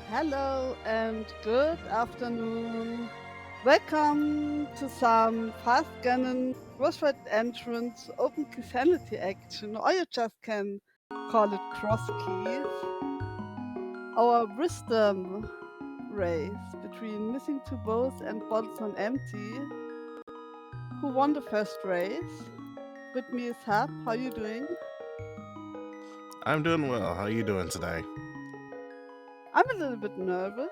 Hello and good afternoon. Welcome to some fast gunning crossword entrance open key sanity action, or you just can call it cross keys. Our wisdom race between missing two bows and bottles on empty. Who won the first race? With me is Hap. How you doing? I'm doing well. How you doing today? I'm a little bit nervous.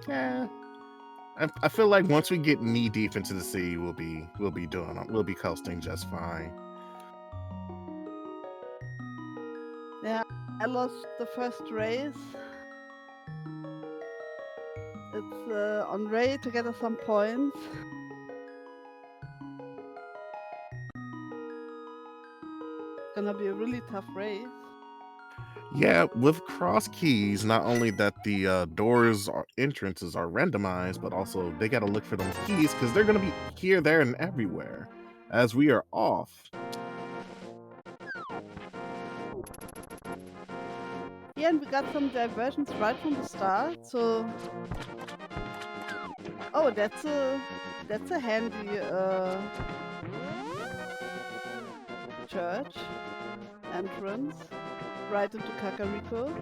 Yeah, I feel like once we get knee deep into the sea, we'll be coasting just fine. Yeah, I lost the first race. It's on Ray to get us some points. It's gonna be a really tough race. Yeah, with cross keys, not only that the doors or entrances are randomized, but also they got to look for them keys because they're gonna be here, there, and everywhere. As we are off. Yeah, and we got some diversions right from the start. So, oh, that's a handy church entrance right into Kakariko.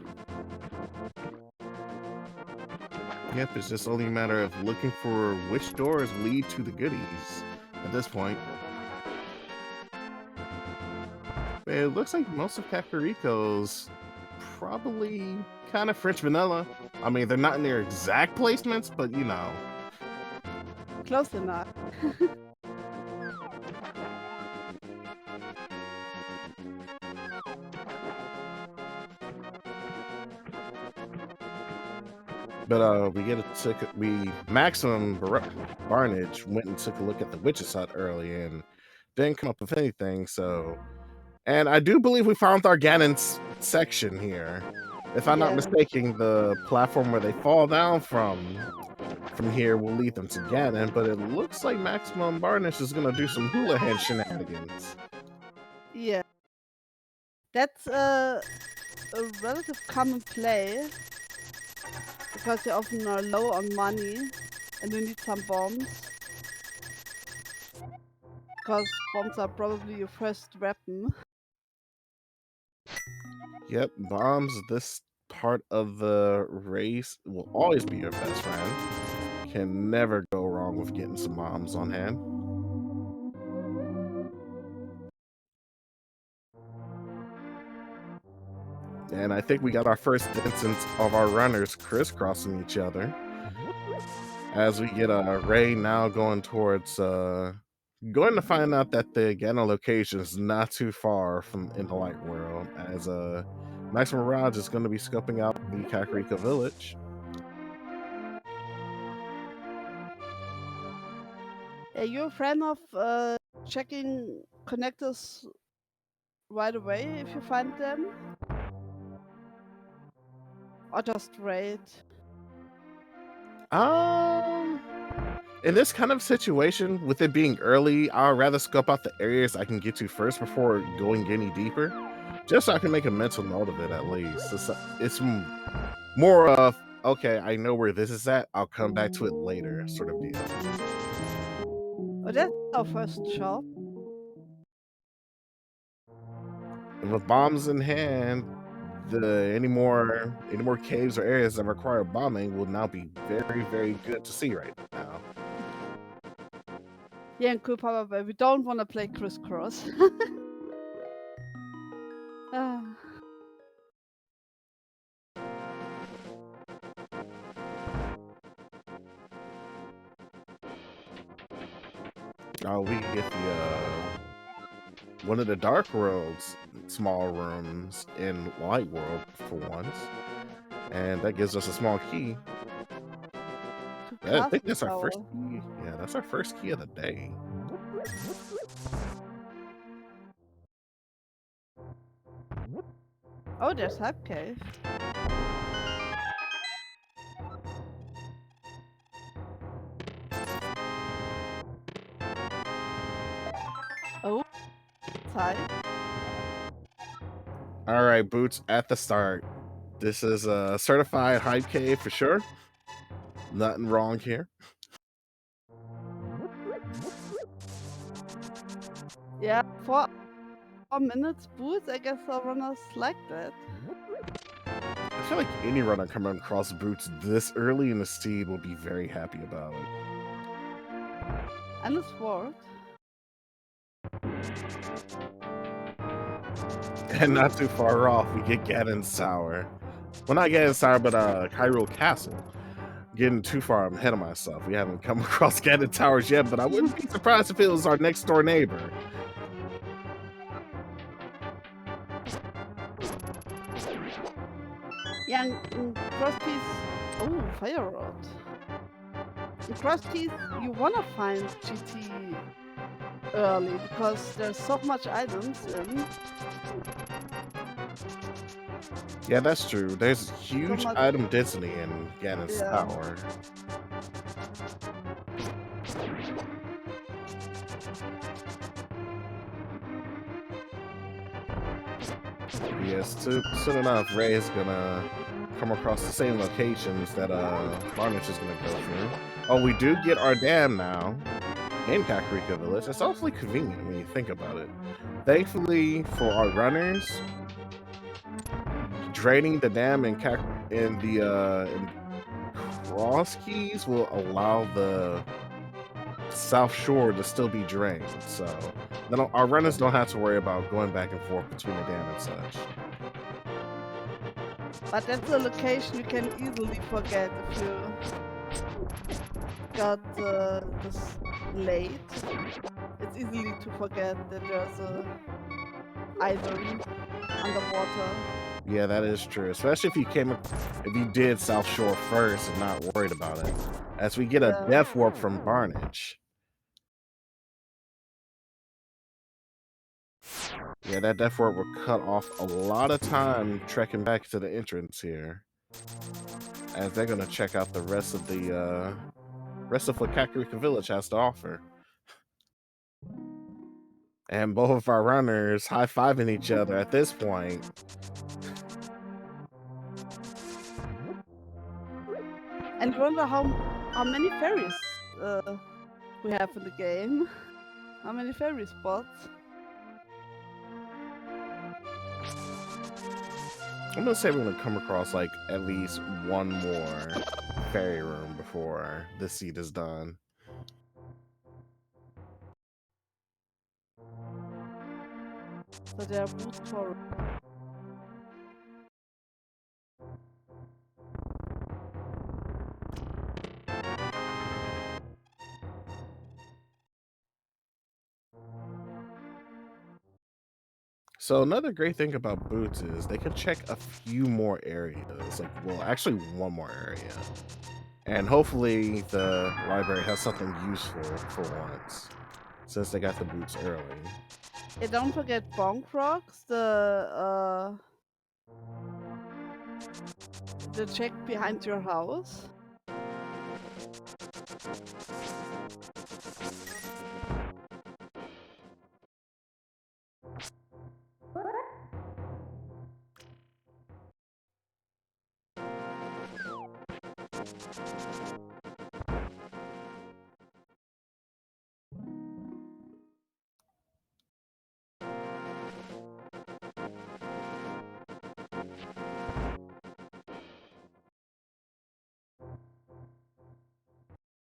Yep, it's just only a matter of looking for which doors lead to the goodies at this point. It looks like most of Kakariko's probably kind of French vanilla. I mean, they're not in their exact placements, but you know. Close enough. But Maximum Barnage went and took a look at the witch's hut early and didn't come up with anything. So, and I do believe we found Garganon's section here. If I'm not Yeah, mistaken, the platform where they fall down from here will lead them to Ganon, but it looks like Maximum Barnish is gonna do some hula hand shenanigans. yeah. That's a relative common play because you often are low on money and you need some bombs. Because bombs are probably your first weapon. Yep, bombs this part of the race will always be your best friend. Can never go wrong with getting some bombs on hand. And I think we got our first instance of our runners crisscrossing each other. As we get Ray now going towards going to find out that the Gano location is not too far from in the light world, as Max Mirage is going to be scoping out the Kakariko village. Are you a fan of checking connectors right away if you find them? Or just wait? Um, in this kind of situation, with it being early, I'd rather scope out the areas I can get to first before going any deeper, just so I can make a mental note of it at least. It's more of, okay, I know where this is at, I'll come back to it later, sort of deal. Oh, that's our first shop. And with bombs in hand, the any more caves or areas that require bombing will now be very, very good to see right now. Yeah, and cool power, but we don't want to play crisscross. Ah, We get the one of the Dark World's small rooms in Light World for once, and that gives us a small key. to I think Castle that's our first Tower. key. Yeah, that's our first key of the day. Oh, there's Hype Cave. Oh, type. All right, Boots at the start. This is a certified hype cave for sure. Nothing wrong here. Yeah, 4 minutes boots. I guess our runners like that. I feel like any runner coming across Boots this early in the seed will be very happy about it. And a sword. And not too far off, we get Ganon's Tower. Well, not Ganon's Tower, but Hyrule Castle. Getting too far ahead of myself. We haven't come across Ganon Towers yet, but I wouldn't be surprised if it was our next door neighbor. Yeah, in cross keys. Oh, fire rod. In cross keys, you wanna find GT early because there's so much items in. Yeah, that's true. There's huge much- item density in Ganon's Yeah. Tower. Yes, soon enough, Ray is gonna come across the same locations that Varnish is gonna go through. Oh, we do get our dam now in Kakariko Village. It's awfully convenient when you think about it. Thankfully for our runners, draining the dam in Cross Keys will allow the South Shore to still be drained, so our runners don't have to worry about going back and forth between the dam and such. But that's a location you can easily forget if you got this late. It's easily to forget that there's a item underwater. Yeah, that is true, especially if you did South Shore first and not worried about it. As we get a Yeah. Death Warp from Barnage. Yeah, that Death Warp will cut off a lot of time trekking back to the entrance here, as they're gonna check out the rest of what Kakariko Village has to offer. And both of our runners high-fiving each other at this point. And wonder how many fairies we have in the game. How many fairy spots? I'm gonna say we're gonna come across like at least one more fairy room before this seed is done. So they are boots for. So another great thing about Boots is they can check a few more areas. Actually one more area. And hopefully the library has something useful for once, since they got the Boots early. Hey, don't forget bonk rocks, the check behind your house.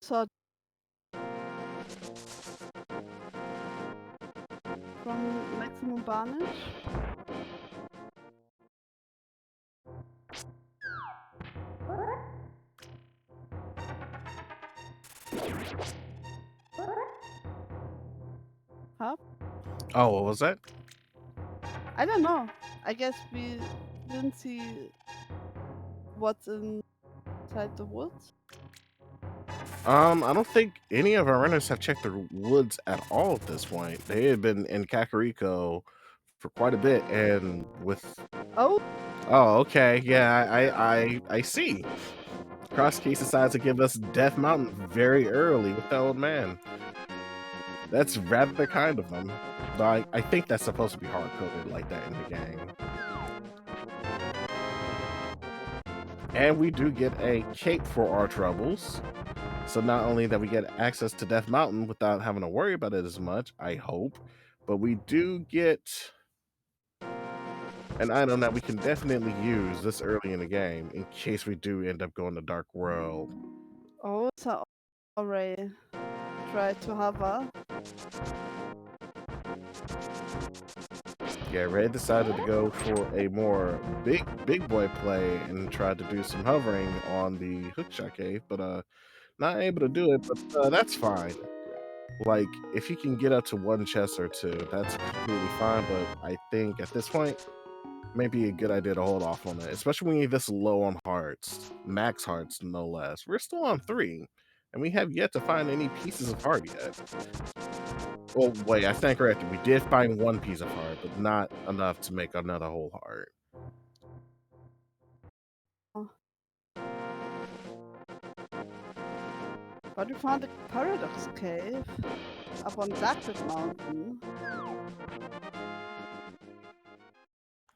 So from maximum Barnage. Huh? Oh, what was that? I don't know. I guess we didn't see what's inside the woods. I don't think any of our runners have checked the woods at all at this point. They had been in Kakariko for quite a bit, and with Oh, okay, yeah, I see. Cross Keys decides to give us Death Mountain very early with the old man. That's rather kind of them. Though I think that's supposed to be hard coded like that in the game. And we do get a cape for our troubles. So not only that we get access to Death Mountain without having to worry about it as much, I hope, but we do get an item that we can definitely use this early in the game in case we do end up going to Dark World. Oh, so already try to hover. Yeah, Ray decided to go for a more big boy play and tried to do some hovering on the hookshot cave, but not able to do it, but that's fine. Like, if you can get up to one chest or two, that's completely fine, but I think at this point, maybe a good idea to hold off on it, especially when you're this low on hearts, max hearts no less. We're still on 3, and we have yet to find any pieces of heart yet. Well, wait, I stand corrected. We did find one piece of heart, but not enough to make another whole heart. Oh. But we found a paradox cave up on Darkwood Mountain.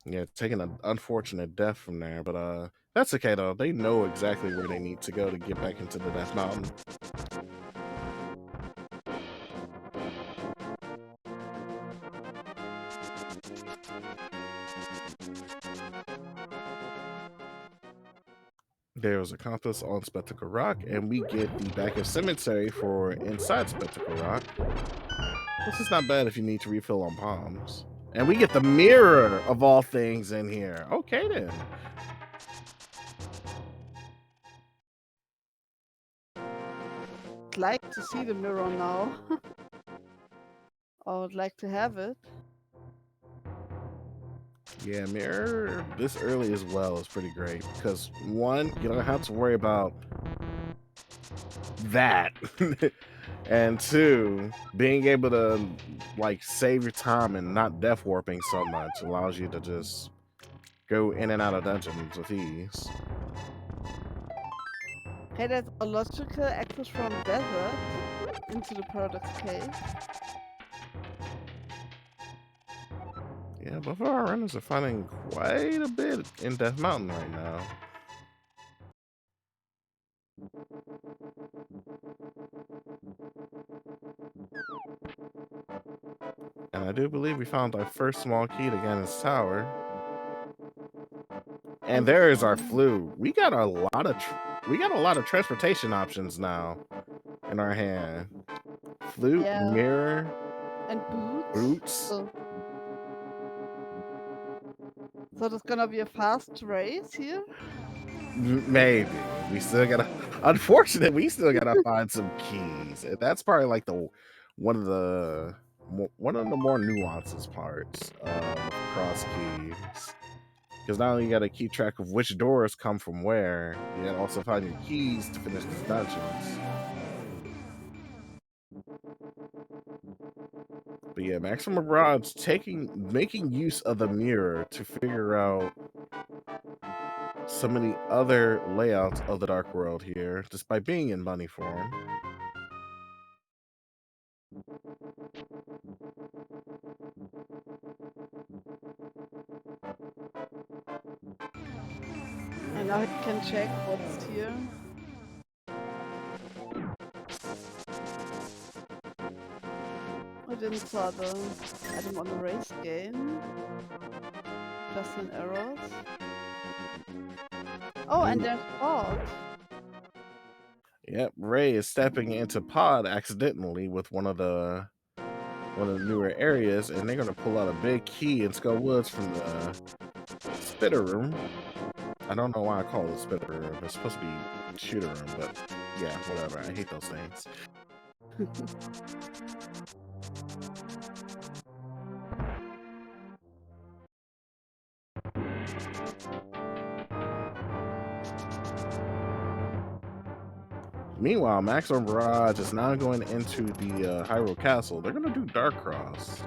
Yeah, taking an unfortunate death from there, but that's okay though. They know exactly where they need to go to get back into the Death Mountain. There was a compass on Spectacle Rock, and we get the backup cemetery for inside Spectacle Rock. This is not bad if you need to refill on palms. And we get the mirror of all things in here. Okay then. I'd like to see the mirror now. I would like to have it. Yeah, mirror this early as well is pretty great because one, you don't have to worry about that. And two, being able to like save your time and not death warping so much allows you to just go in and out of dungeons with ease. Okay, there's a logical access from desert into the paradox cave. Yeah, both of our runners are finding quite a bit in Death Mountain right now. And I do believe we found our first small key to Ganon's Tower. And there is our flute. We got a lot of transportation options now in our hand. Flute, Yeah. mirror, And boots. So there's gonna be a fast race here? Maybe. We still gotta unfortunately we still gotta find some keys. And that's probably like one of the more nuances parts of cross keys. Because not only you gotta keep track of which doors come from where, you gotta also find your keys to finish these dungeons. But yeah, Maximum Rod's making use of the mirror to figure out so many other layouts of the Dark World here, just by being in bunny form. And now he can check what's here. I didn't saw the item on the race game. Just in arrows. Oh, and there's Pod. Yep, Ray is stepping into Pod accidentally with one of the newer areas, and they're gonna pull out a big key in Skull Woods from the spitter room. I don't know why I call it spitter room. It's supposed to be shooter room, but yeah, whatever. I hate those things. Meanwhile, Maximum Barrage is now going into the Hyrule Castle. They're going to do Dark Cross.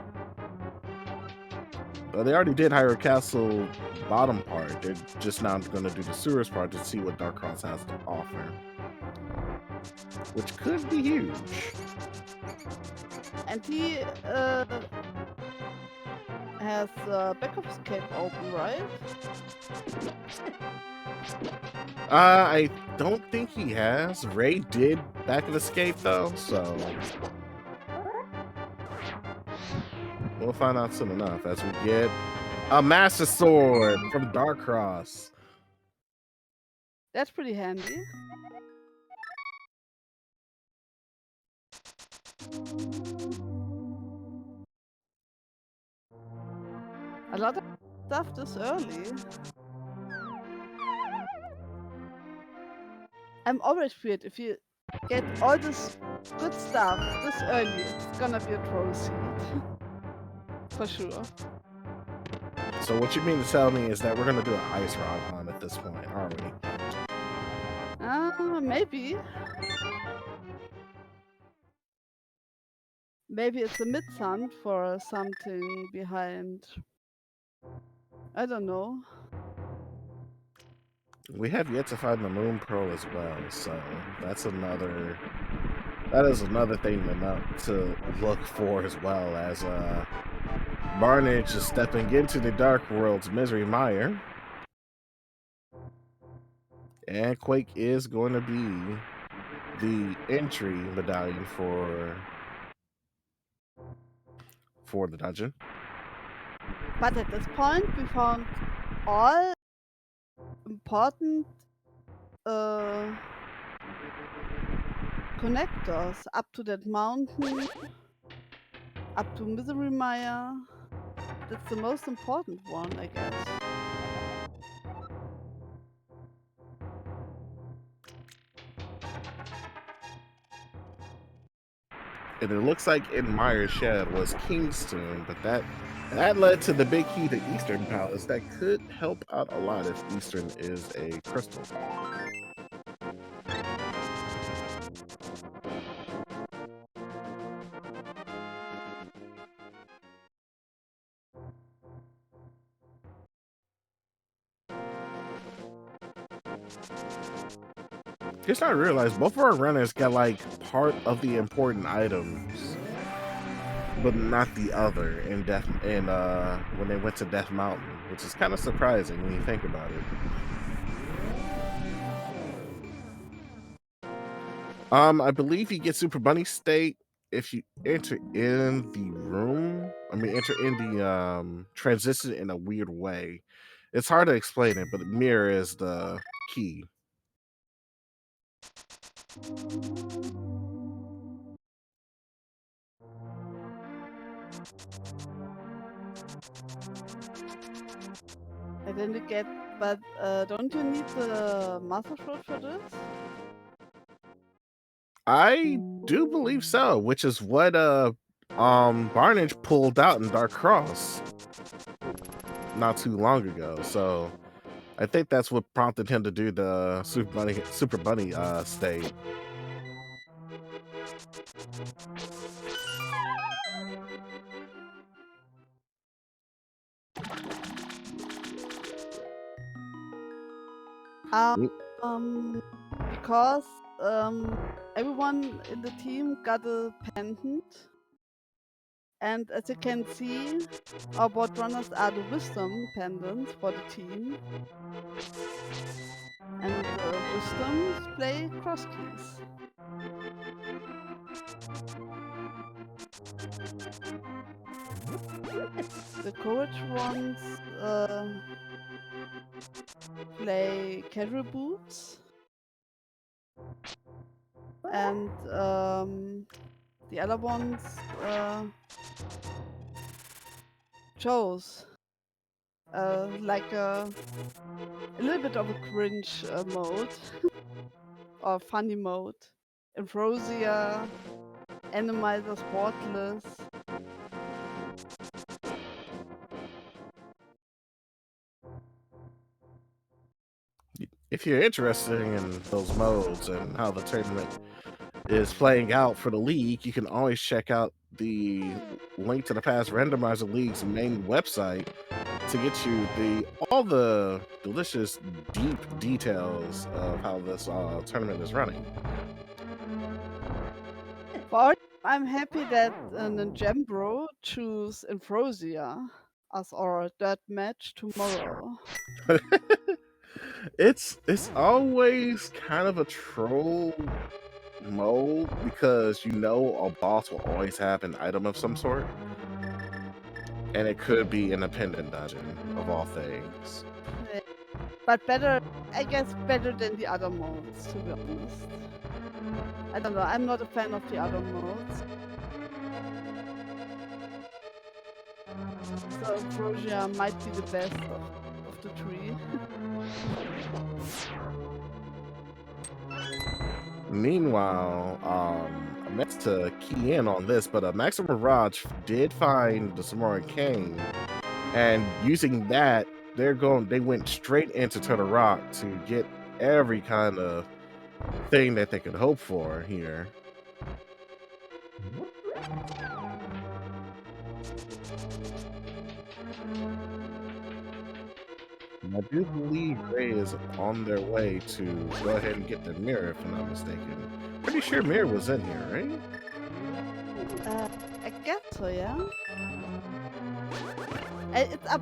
They already did Hyrule Castle bottom part. They're just now going to do the sewers part to see what Dark Cross has to offer. Which could be huge. And he has the backup escape open, right? I don't think he has. Ray did back of escape though, so we'll find out soon enough as we get a Master Sword from Darkross. That's pretty handy. A lot of stuff this early. I'm always feared if you get all this good stuff this early, it's gonna be a troll seed. For sure. So what you mean to tell me is that we're gonna do an ice rod on at this point, aren't we? Maybe. Maybe it's a mid-hunt for something behind. I don't know. We have yet to find the Moon Pearl as well, so that is another thing to look for as well, as Barnage is stepping into the Dark World's Misery Mire. And Quake is going to be the entry medallion for the dungeon. But at this point, we found all important connectors up to that mountain, up to Misery Mire. That's the most important one, I guess. And it looks like in Mire's Shed was Kingstone, but that led to the big key to Eastern Palace. That could help out a lot if Eastern is a crystal. Just I realized both of our runners got like part of the important items, but not the other in when they went to Death Mountain, which is kind of surprising when you think about it. I believe you get Super Bunny State if you enter in the room. I mean, enter in the transition in a weird way. It's hard to explain it, but the mirror is the key. I didn't get, but don't you need the Master Sword for this? I do believe so, which is what Barnage pulled out in Dark Cross not too long ago. So I think that's what prompted him to do the Super Bunny state. Because everyone in the team got a pendant, and as you can see, our board runners are the wisdom pendants for the team, and wisdoms play cross keys. The courage ones play casual boots, and the other ones chose like a little bit of a cringe mode or funny mode. Ambrosia, Animizers, Worthless. If you're interested in those modes and how the tournament is playing out for the league, you can always check out the link to the past randomizer league's main website to get you all the delicious deep details of how this tournament is running. But I'm happy that Ninjambro choose Ambrosia as our third match tomorrow. It's always kind of a troll mode because you know a boss will always have an item of some sort, and it could be an independent dungeon of all things. Yeah, but better, I guess, better than the other modes, to be honest. I don't know. I'm not a fan of the other modes. So Ambrosia might be the best of the three. Meanwhile, I meant to key in on this, but Maximum Mirage did find the Samurai Cane, and using that, they went straight into Turtle Rock to get every kind of thing that they could hope for here. And I do believe Ray is on their way to go ahead and get the mirror, if I'm not mistaken. Pretty sure mirror was in here, right? I guess so, yeah. It's up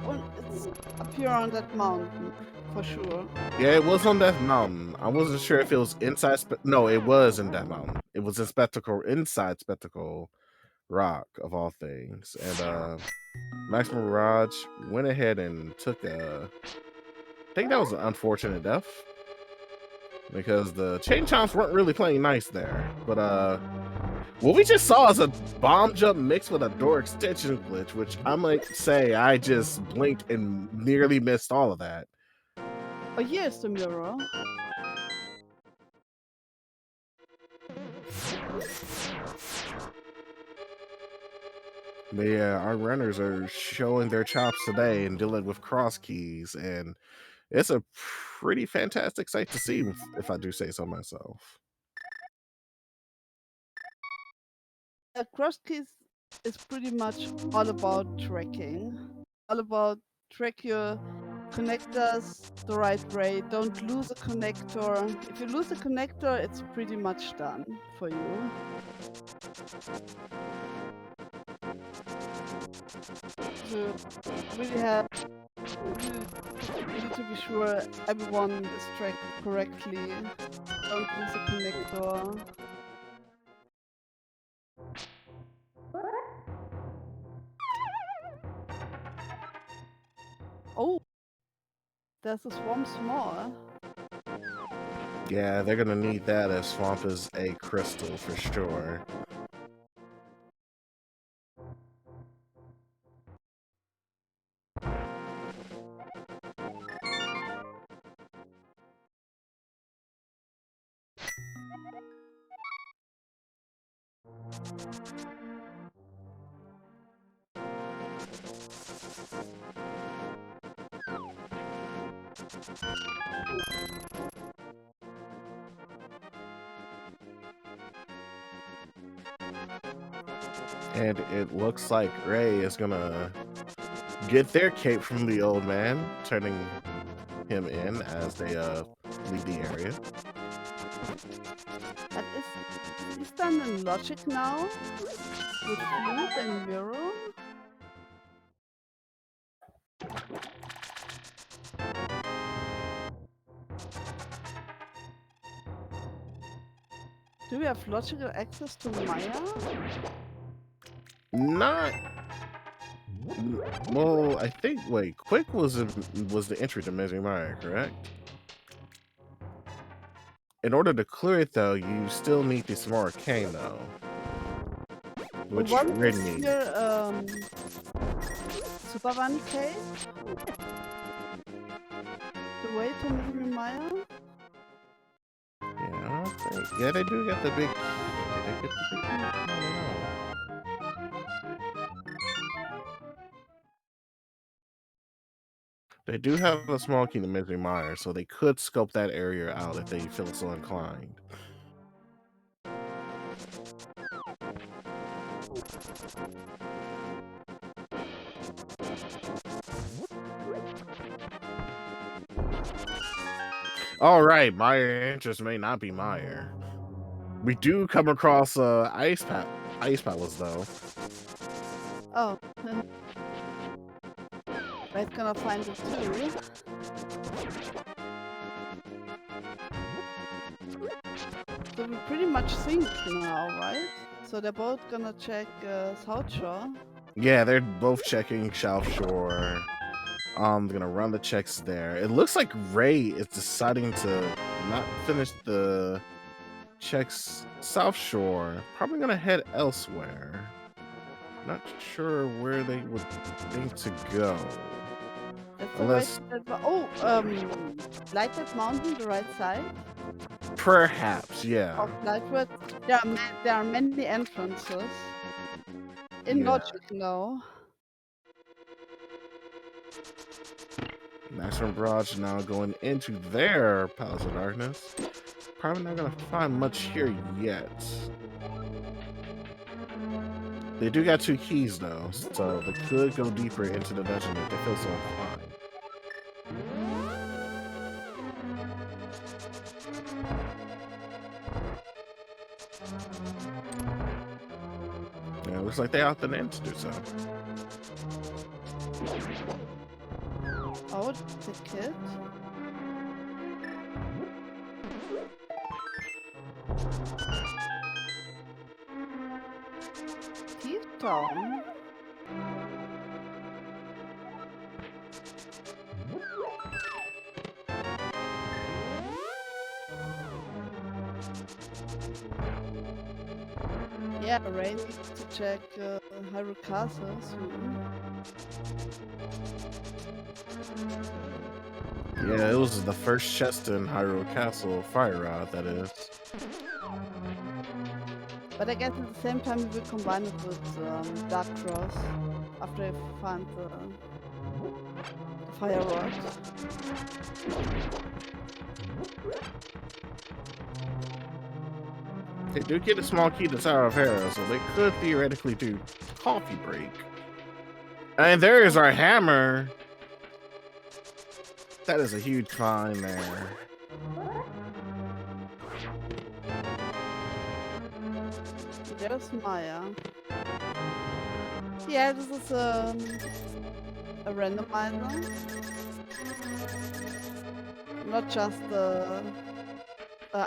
here on that mountain for sure. Yeah, it was on that mountain. I wasn't sure if it was inside. No, it was in that mountain. It was in inside Spectacle Rock of all things. And Maximum Mirage went ahead and took a. I think that was an unfortunate death because the chain chomps weren't really playing nice there. But what we just saw is a bomb jump mixed with a door extension glitch, which I might say I just blinked and nearly missed all of that. Oh, here's the mirror. But yeah, our runners are showing their chops today and dealing with cross keys, and it's a pretty fantastic sight to see, if I do say so myself. Cross keys is pretty much all about tracking. All about track your connectors the right way. Don't lose a connector. If you lose a connector, it's pretty much done for you. So you need to be sure everyone is tracked correctly. Don't lose a connector. Oh, there's a swamp small. Yeah, they're gonna need that as Swamp is a crystal for sure. And it looks like Ray is gonna get their cape from the old man, turning him in as they leave the area. And is done in logic now with flute and mirror. Do we have logical access to Maya? Not well. I think. Wait, Quick was the entry to Misery Mire, correct? In order to clear it, though, you still need the Smart Cane, though. Which One Rin is needs. here, Super Bunny Cave. The way to Misery Maya. Yeah, I think. Yeah, they do get the big. Did they get the big? I don't know. They do have a small key to Misery Mire, so they could scope that area out if they feel so inclined. All right, Mire interest may not be Mire. We do come across ice palace though. Oh. Ray's gonna find it too. we pretty much sync now, right? So they're both gonna check South Shore. Yeah, they're both checking South Shore. They're gonna run the checks there. It looks like Ray is deciding to not finish the checks South Shore. Probably gonna head elsewhere. Not sure where they would think to go. That's the right. Unless Lighted Mountain, the right side perhaps, yeah. of Lightwood. There are many entrances. In Yeah. logic, no. Max and Barrage now going into their Palace of Darkness. Probably not gonna find much here yet. They do got 2 keys though, so they could go deeper into the dungeon if they feel so inclined. Yeah, it looks like they opted in to do so. Oh, the kid. Teeth Town. Yeah, Ray needs to check Hyrule Castle soon. Yeah, it was the first chest in Hyrule Castle, Fire Rod, that is. But I guess at the same time we will combine it with Dark Cross after I find the Fire Rod. They do get a small key to Tower of Hera, so they could theoretically do coffee break. And there is our hammer. That is a huge find there. There's Maya. Yeah, this is a randomizer. Not just a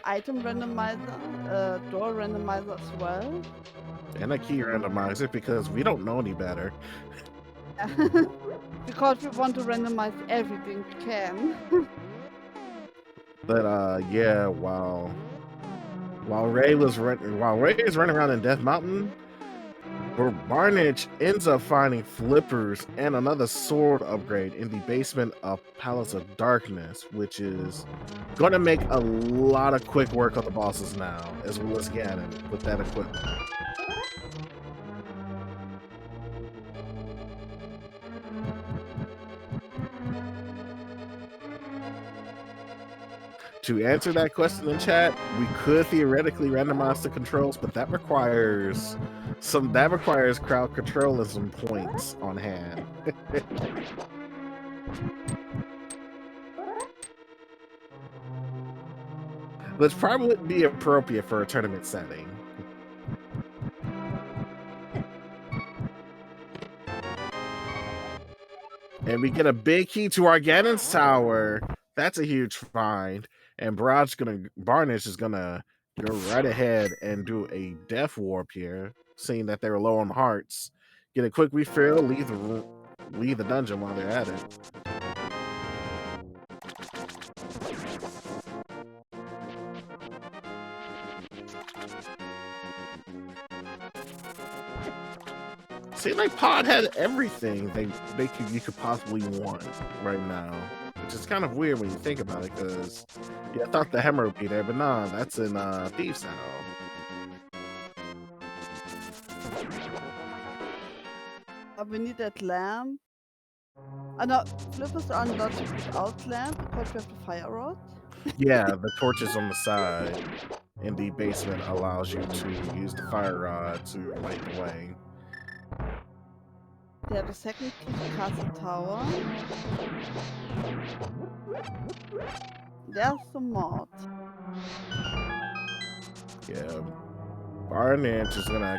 item randomizer, door randomizer as well. And a key randomizer because we don't know any better. Because we want to randomize everything we can. But yeah, while Ray is running around in Death Mountain, where Barnage ends up finding flippers and another sword upgrade in the basement of Palace of Darkness, which is going to make a lot of quick work on the bosses now, as well as Ganon with that equipment. To answer that question in chat, we could theoretically randomize the controls, but that requires crowd control and some points on hand. Which probably wouldn't be appropriate for a tournament setting. And we get a big key to our Ganon's Tower. That's a huge find. And Barnage is gonna go right ahead and do a death warp here, seeing that they're low on hearts. Get a quick refill, leave the dungeon while they're at it. Seems like Pod had everything you could possibly want right now. Which is kind of weird when you think about it, because I thought the hammer would be there, but nah, that's in Thieves' Hollow. We need that lamp. No, flippers are unlogic without lamp because we have the fire rod. Yeah, the torches on the side in the basement allows you to use the fire rod to light the way. Yeah, the second key to Castle Tower. There's the mod. Yeah, Barnage is gonna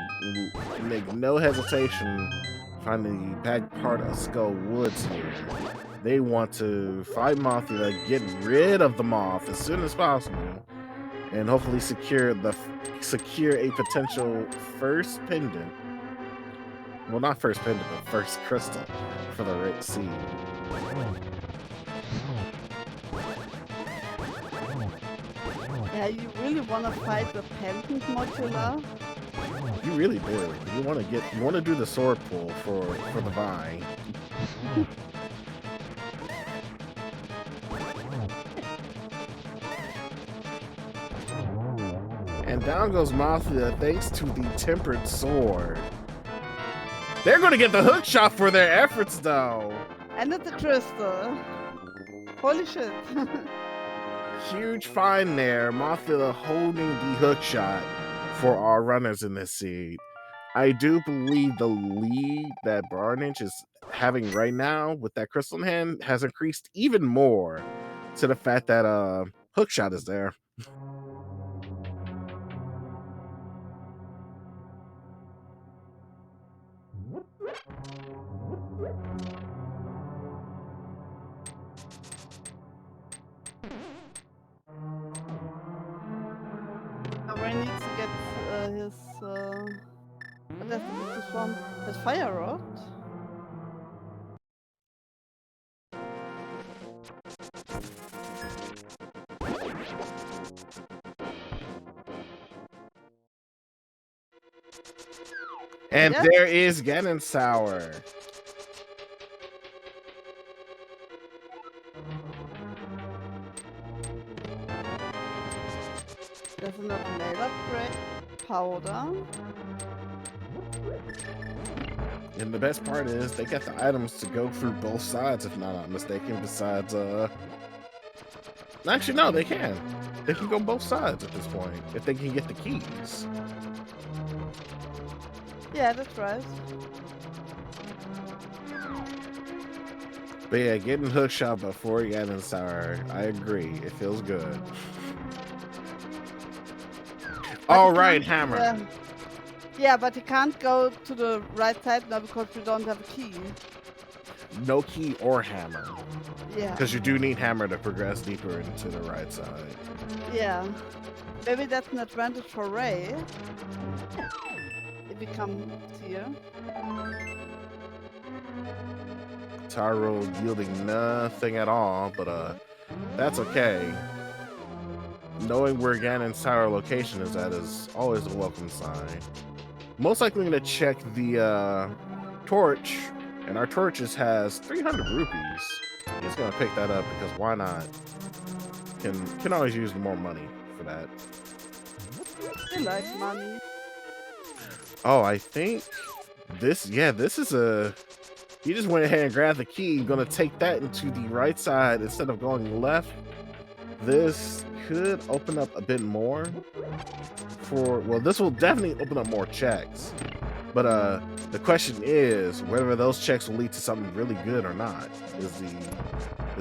make no hesitation finding the back part of Skull Woods here. They want to fight Mothra, get rid of the moth as soon as possible, and hopefully secure a potential first pendant. Well, not first pendant, but first crystal for the Red Sea. Yeah, you really wanna fight the pendant modular? You really do. You want to do the sword pull for the vine. And down goes Mafia thanks to the tempered sword. They're going to get the hook shot for their efforts, though. And it's a crystal. Holy shit. Huge find there. Mafia holding the hook shot for our runners in this seed. I do believe the lead that Barnage is having right now with that crystal in hand has increased even more to the fact that hookshot is there. Ray needs to get his what does he need to form? His fire rod. And Yes. there is Ganonsour. There's another nail upgrade. Powder. And the best part is they got the items to go through both sides, if not mistaken, besides actually no, they can. They can go both sides at this point if they can get the keys. Yeah, that's right. But yeah, getting hookshot before Ganonsour, I agree. It feels good. All right, Hammer. Yeah, but he can't go to the right side now because we don't have a key. No key or hammer. Yeah. Because you do need hammer to progress deeper into the right side. Yeah. Maybe that's an advantage for Ray. If he comes here. Taro yielding nothing at all, but that's okay. Knowing where Ganon's location is at is always a welcome sign. Most likely going to check the torch, and our torches has 300 rupees. He's going to pick that up because why not? Can always use more money for that. He likes money. Oh, I think this is a... He just went ahead and grabbed the key, going to take that into the right side instead of going left. This could open up a bit more for, well, this will definitely open up more checks. But the question is whether those checks will lead to something really good or not is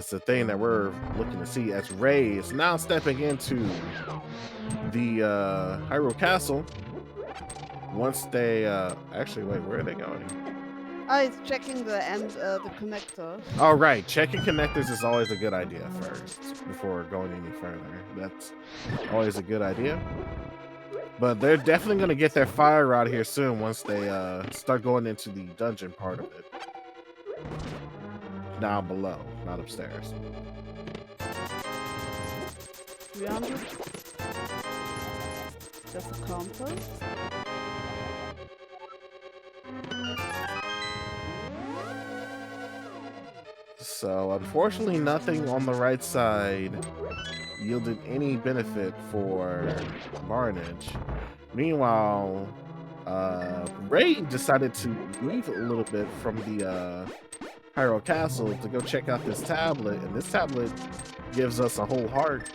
the thing that we're looking to see, as Ray is now stepping into the Hyrule Castle. Once they actually, wait, where are they going? Oh, he's checking the connector. All right, checking connectors is always a good idea first before going any further. That's always a good idea. But they're definitely going to get their fire rod here soon once they start going into the dungeon part of it. Down below, not upstairs. 300. That's a compass. So unfortunately, nothing on the right side yielded any benefit for Barnage. Meanwhile, Ray decided to leave a little bit from the Hyrule Castle to go check out this tablet, and this tablet gives us a whole heart.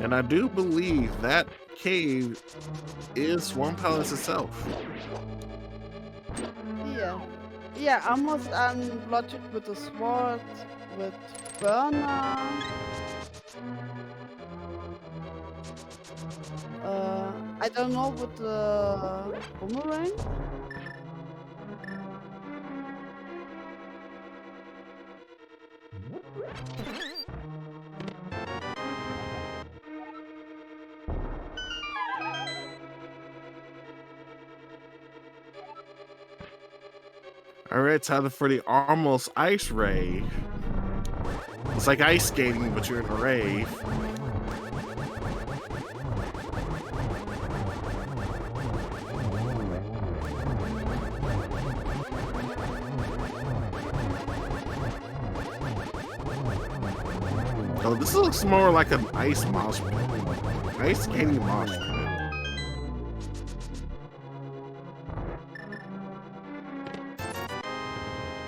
And I do believe that cave is Swamp Palace itself. Yeah. Yeah, almost unblocked it with a sword, with burner. I don't know with the boomerang. All right, time for the almost ice rave. It's like ice skating, but you're in a rave. Oh, this looks more like an ice mosh pit. Ice skating mosh pit.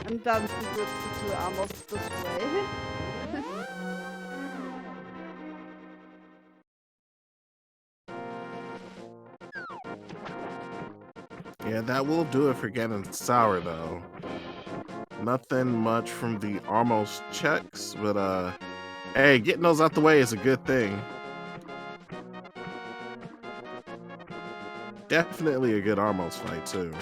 And dann wird es to almost this way. Yeah, that will do it for getting sour though. Nothing much from the almost checks, but hey, getting those out the way is a good thing. Definitely a good almost fight too.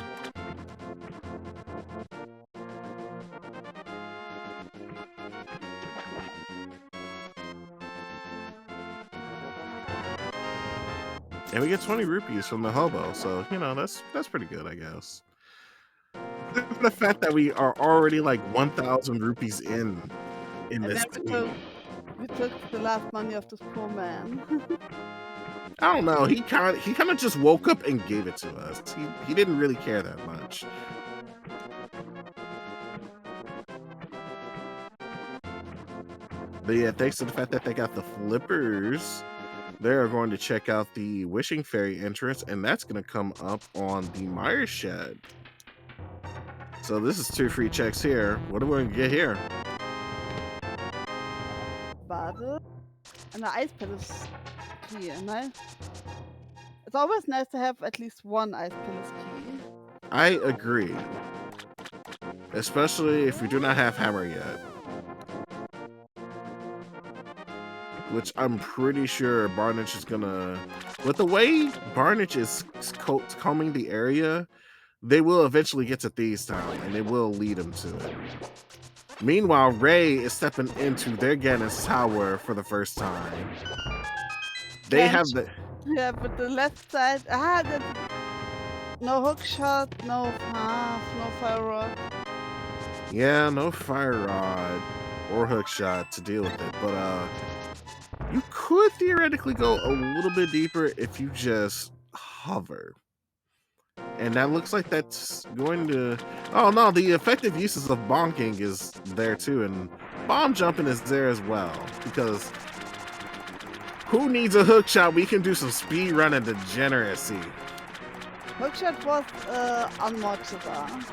And we get 20 rupees from the hobo, so you know that's pretty good, I guess. The fact that we are already like 1,000 rupees in And this then we took the last money of this poor man. I don't know. He kind of just woke up and gave it to us. He didn't really care that much. But yeah, thanks to the fact that they got the flippers, they're going to check out the Wishing Fairy entrance, and that's going to come up on the Myers Shed. So this is 2 free checks here. What are we going to get here? Bade. And the ice palace key, nice. It's always nice to have at least one ice palace key. I agree. Especially if we do not have Hammer yet. Which I'm pretty sure Barnage is gonna... With the way Barnage is combing the area, they will eventually get to Thieves Town, and it will lead them to it. Meanwhile, Ray is stepping into their Ganon Tower for the first time. They have the... Yeah, but the left side... no hook shot, no fire rod. Yeah, no fire rod or hook shot to deal with it, but you could theoretically go a little bit deeper if you just hover. And that looks like that's going to... Oh no, the effective uses of bonking is there too, and bomb jumping is there as well, because who needs a hook shot? We can do some speed running degeneracy. Hookshot was unwatchable.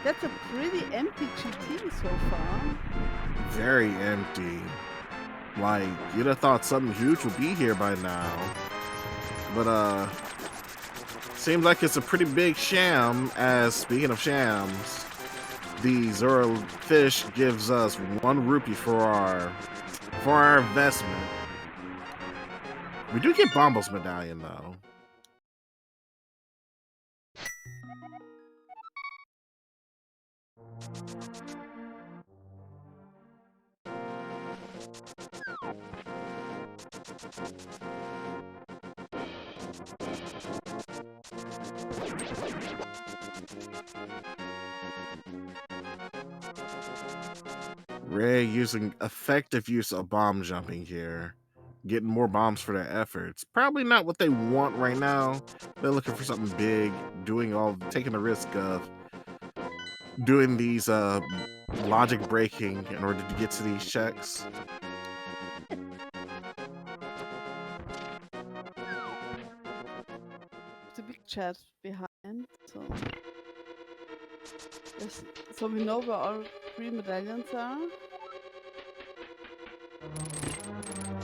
That's a pretty empty GT so far. Very empty. Like, you'd have thought something huge would be here by now. But, seems like it's a pretty big sham, as, speaking of shams, the Zora fish gives us 1 rupee for our investment. We do get Bombo's medallion, though. Ray using effective use of bomb jumping here. Getting more bombs for their efforts. Probably not what they want right now. They're looking for something big, taking the risk of doing these logic breaking in order to get to these checks. The big chat behind, so yes, so we know where all 3 medallions are.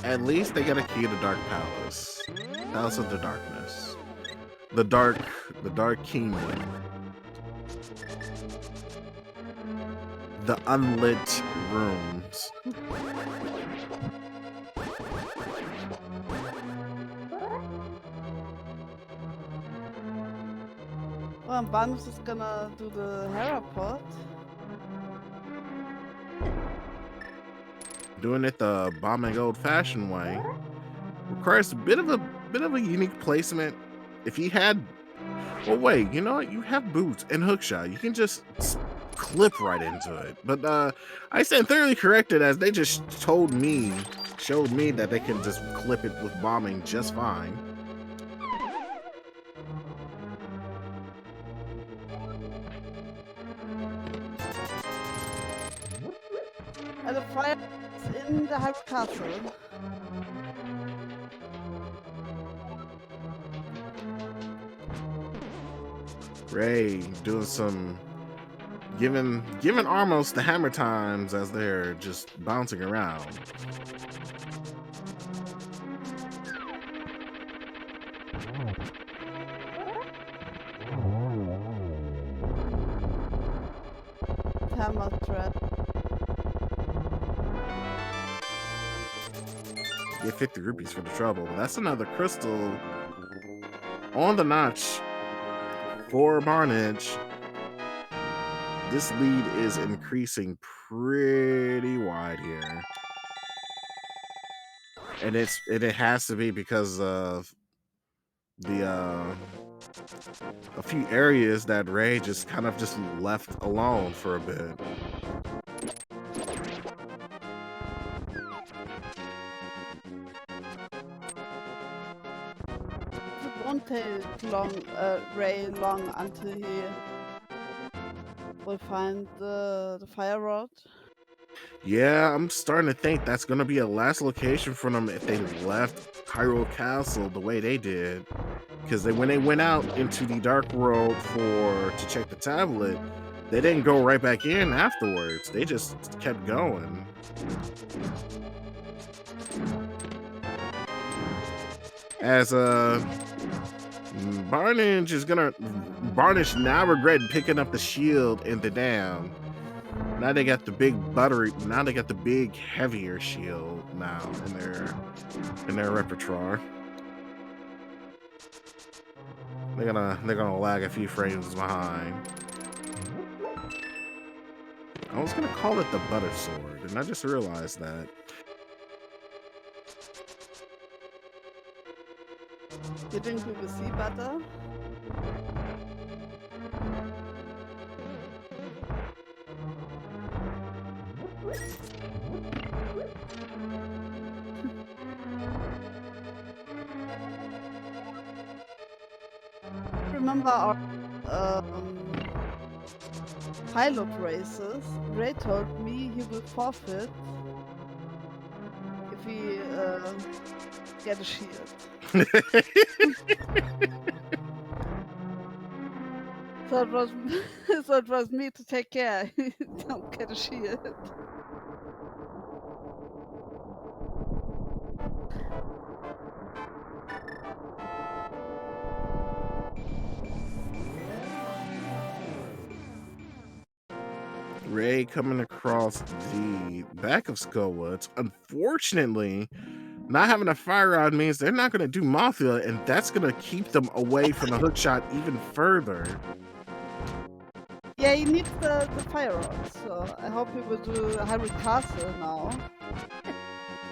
At least they got a key to Dark Palace. Palace of the Darkness. The Dark Kingdom. The unlit rooms. Well, Banus is gonna do the Herapod. Doing it the bombing old-fashioned way requires a bit of a unique placement. If he had, well, wait, you know what? You have boots and hookshot. You can just clip right into it. But I stand thoroughly corrected, as they just showed me that they can just clip it with bombing just fine. And the fire is in the Hyrule Castle. Ray doing some giving Armos the hammer times as they're just bouncing around. Hammer trap. Get 50 rupees for the trouble. But that's another crystal on the notch for Barnage. This lead is increasing pretty wide here. And it has to be because of the a few areas that Ray just kind of just left alone for a bit. It won't take long, Ray long until he will find the fire rod. Yeah, I'm starting to think that's gonna be a last location for them if they left Hyrule Castle the way they did. Because when they went out into the Dark World to check the tablet, they didn't go right back in afterwards. They just kept going. As Barnish now regret picking up the shield in the dam. Now they got the big heavier shield now in their repertoire. They're gonna lag a few frames behind. I was gonna call it the butter sword, and I just realized that. You think we will see butter? Remember our pilot races? Ray told me he will forfeit if we get a shield. So it was me to take care. Don't get a shield. Ray coming across the back of Skullwoods. Unfortunately, not having a fire rod means they're not going to do Mafia, and that's going to keep them away from the hookshot even further. Yeah, he needs the fire rod, so I hope he will do Hyrule Castle now.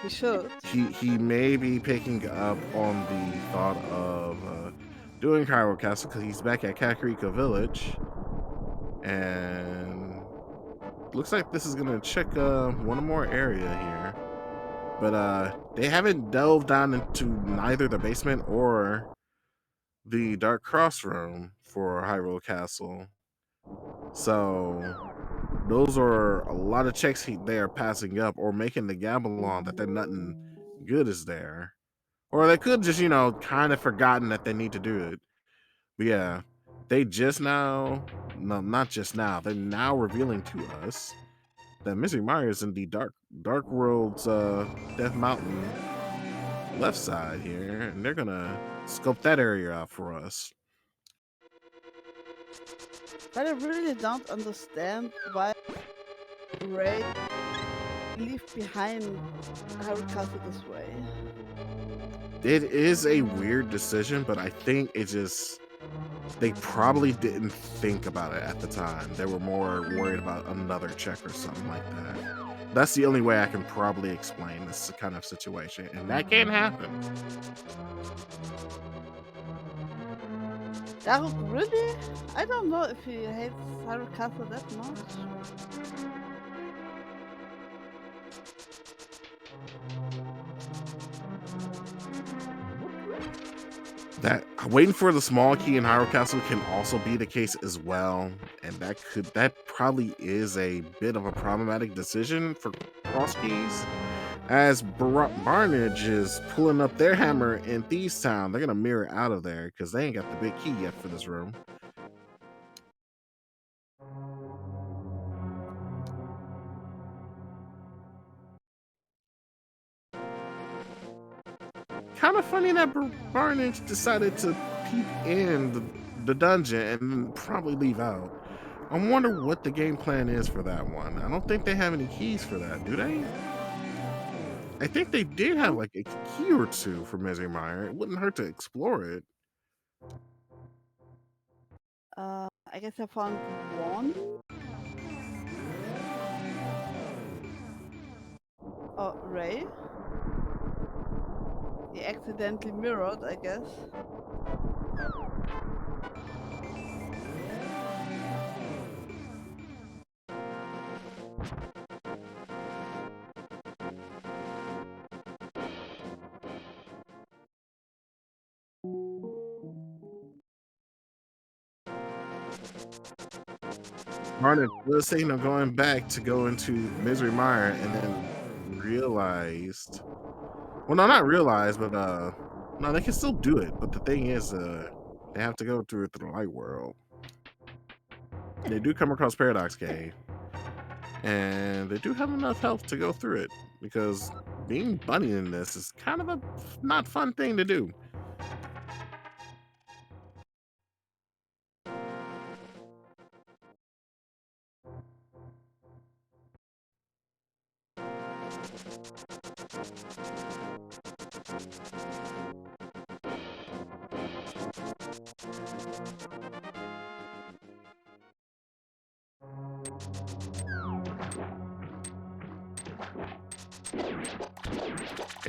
He should. He may be picking up on the thought of doing Hyrule Castle because he's back at Kakariko Village, and looks like this is gonna check one more area here. But they haven't delved down into neither the basement or the Dark Cross room for Hyrule Castle. So those are a lot of checks they are passing up or making the gamble on that they're nothing good is there. Or they could just, kind of forgotten that they need to do it. But yeah, they just now, no, not just now, they're now revealing to us that Mystery Mario is in the Dark World's Death Mountain left side here, and they're gonna scope that area out for us. But I really don't understand why Ray leave behind Harry Castle this way? It is a weird decision, but I think it just they probably didn't think about it at the time. They were more worried about another check or something like that. That's the only way I can probably explain this kind of situation, and that can happen. Daruk, really? I don't know if he hates Harry Castle that much. That waiting for the small key in Hyrule Castle can also be the case as well, and that probably is a bit of a problematic decision for cross keys. As Barnage is pulling up their hammer in Thieves Town, they're gonna mirror out of there because they ain't got the big key yet for this room. Kind of funny that Barnage decided to peek in the dungeon and probably leave out. I wonder what the game plan is for that one. I don't think they have any keys for that, do they? I think they did have like a key or two for Misery Mire. It wouldn't hurt to explore it. I guess I found one. Oh, Ray? He accidentally mirrored, I guess. Barnage was thinking of going back to go into Misery Mire and then realized, well, no, not realized, but no, they can still do it. But the thing is, they have to go through the light world. They do come across Paradox Cave, and they do have enough health to go through it because being bunny in this is kind of a not fun thing to do.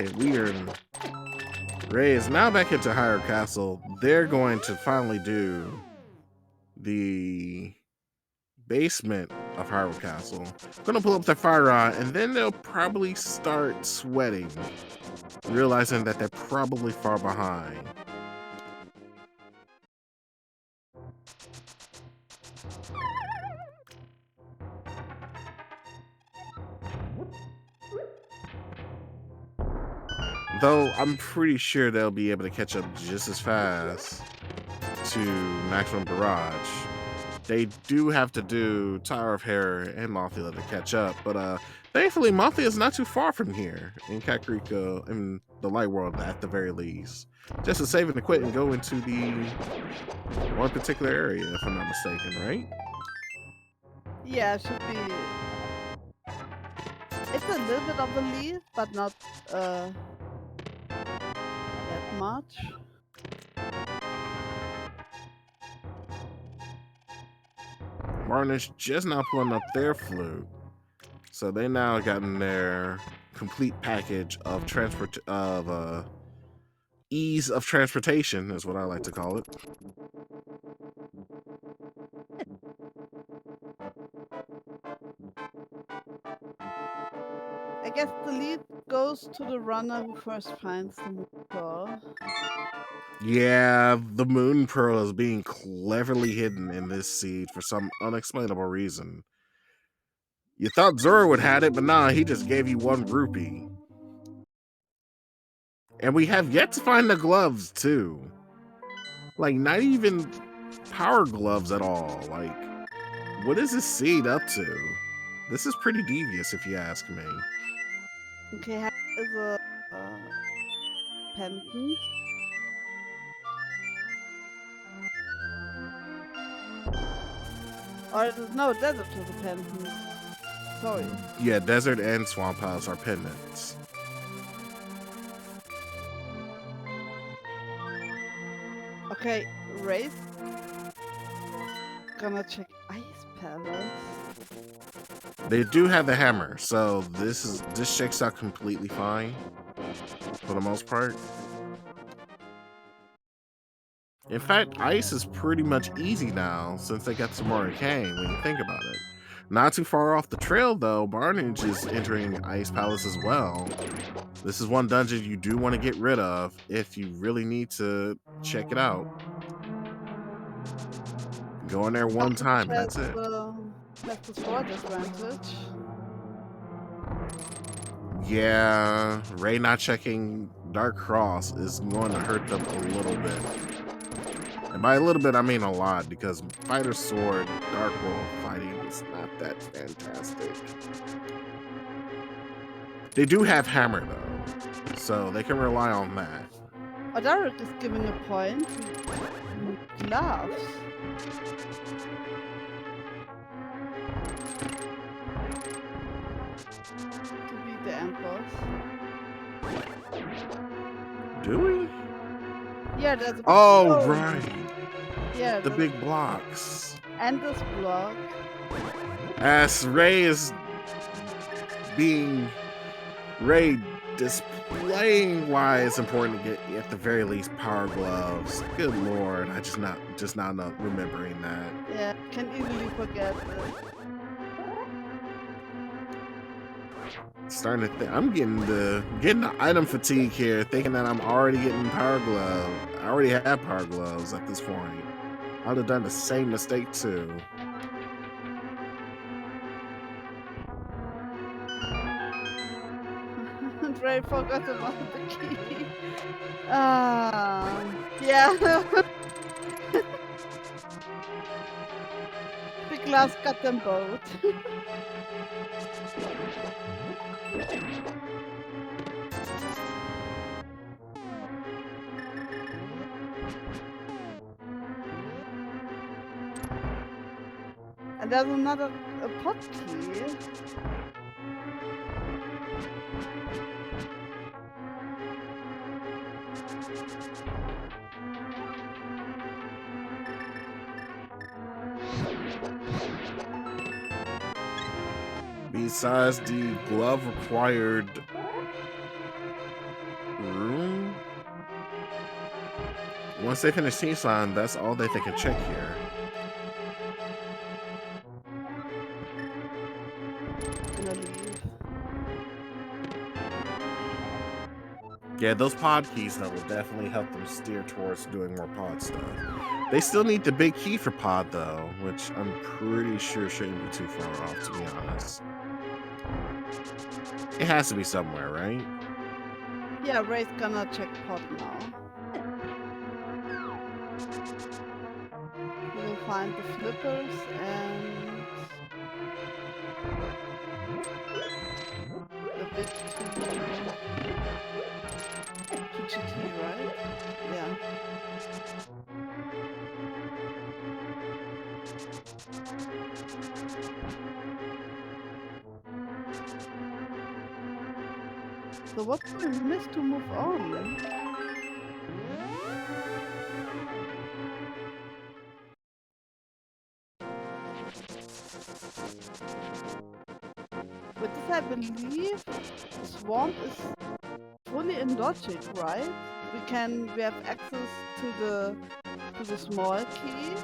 And Ray is now back into Higher Castle. They're going to finally do the basement of Hyrule Castle. Gonna pull up their fire rod, and then they'll probably start sweating, realizing that they're probably far behind. Though I'm pretty sure they'll be able to catch up just as fast to Maximum Barrage. They do have to do Tower of Hair and Mothia to catch up, but thankfully Mothia is not too far from here in Kakariko, in the Light World at the very least. Just to save and quit and go into the one particular area, if I'm not mistaken, right? Yeah, it should be. It's a little bit of a lead, but not that much. Martin is just now pulling up their flute. So they now gotten their complete package of ease of transportation is what I like to call it. I guess the lead goes to the runner who first finds the moon pearl. Yeah, the Moon Pearl is being cleverly hidden in this seed for some unexplainable reason. You thought Zora would had it, but nah, he just gave you one rupee. And we have yet to find the gloves too. Like, not even power gloves at all. Like, what is this seed up to? This is pretty devious if you ask me. Okay, is a pendant. Or no, desert is a pendant. Sorry. Yeah, desert and swamp piles are pendants. Okay, Ray's gonna check Ice Palace. They do have the hammer, so this checks out completely fine for the most part. In fact, ice is pretty much easy now since they got some more arcane when you think about it. Not too far off the trail though, Barnage is entering Ice Palace as well. This is one dungeon you do want to get rid of if you really need to check it out. Go in there one time and that's it. Has the sword advantage. Yeah, Ray not checking Dark Cross is going to hurt them a little bit. And by a little bit, I mean a lot, because Fighter Sword, Dark World fighting is not that fantastic. They do have Hammer, though, so they can rely on that. Odaric is giving a point. Gloves. To be the Empress. Do we? Yeah, there's a Oh, right. Yeah, the big blocks. And this block. As Ray is being displaying why it's important to get at the very least power gloves. Good lord, I just now not remembering that. Yeah, can easily forget this. Starting to think I'm getting the item fatigue here, thinking that I'm already getting power glove. I already have power gloves at this point. I would have done the same mistake too. Ray forgot about the key. Yeah. The glass got them both. And there's another pot key. Besides the glove required room, once they finish team sign, that's all that they can check here. Yeah, those pod keys though will definitely help them steer towards doing more pod stuff. They still need the big key for pod though, which I'm pretty sure shouldn't be too far off, to be honest. It has to be somewhere, right? Yeah, Ray's gonna check pod now. We'll find the flippers and the big GT, right? Yeah. So what do we miss to move on? With this, I believe Swamp is fully in logic, right? We have access to the small key.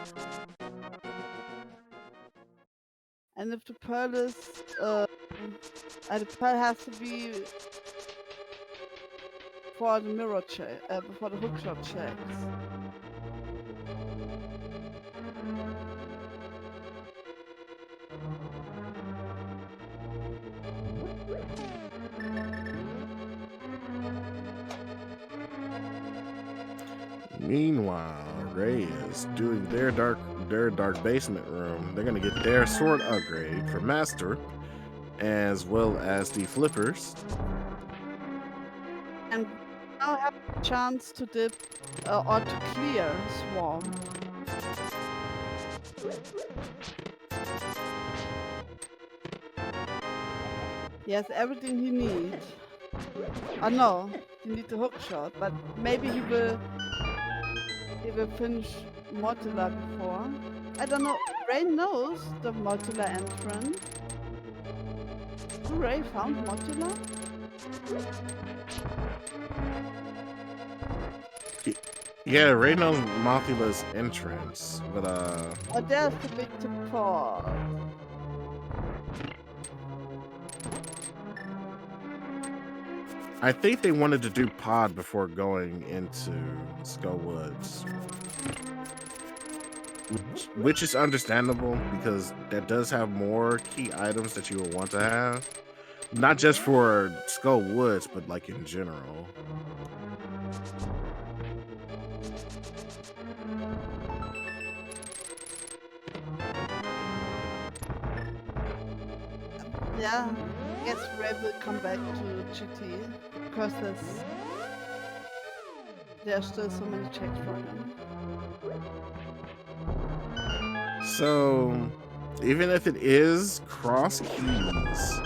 And if the pearl is the pearl has to be for the mirror check, for the hookshot checks. Meanwhile, Ray is doing their dark basement room. They're gonna get their sword upgrade for master, as well as the flippers. And now have a chance to dip or to clear Swamp. He has everything he needs. Oh no, he needs a hook shot, but maybe he will finish Mortula before. I don't know. Ray knows the Mortula entrance. Do Ray found Mortula? Yeah, Ray knows Mothula's entrance, but Oh, there's the big support. I think they wanted to do pod before going into Skull Woods, which is understandable because that does have more key items that you would want to have, not just for Skull Woods, but like in general. Yeah, I guess Ray will come back to GT because there's still so many checks for him. So, even if it is cross keys,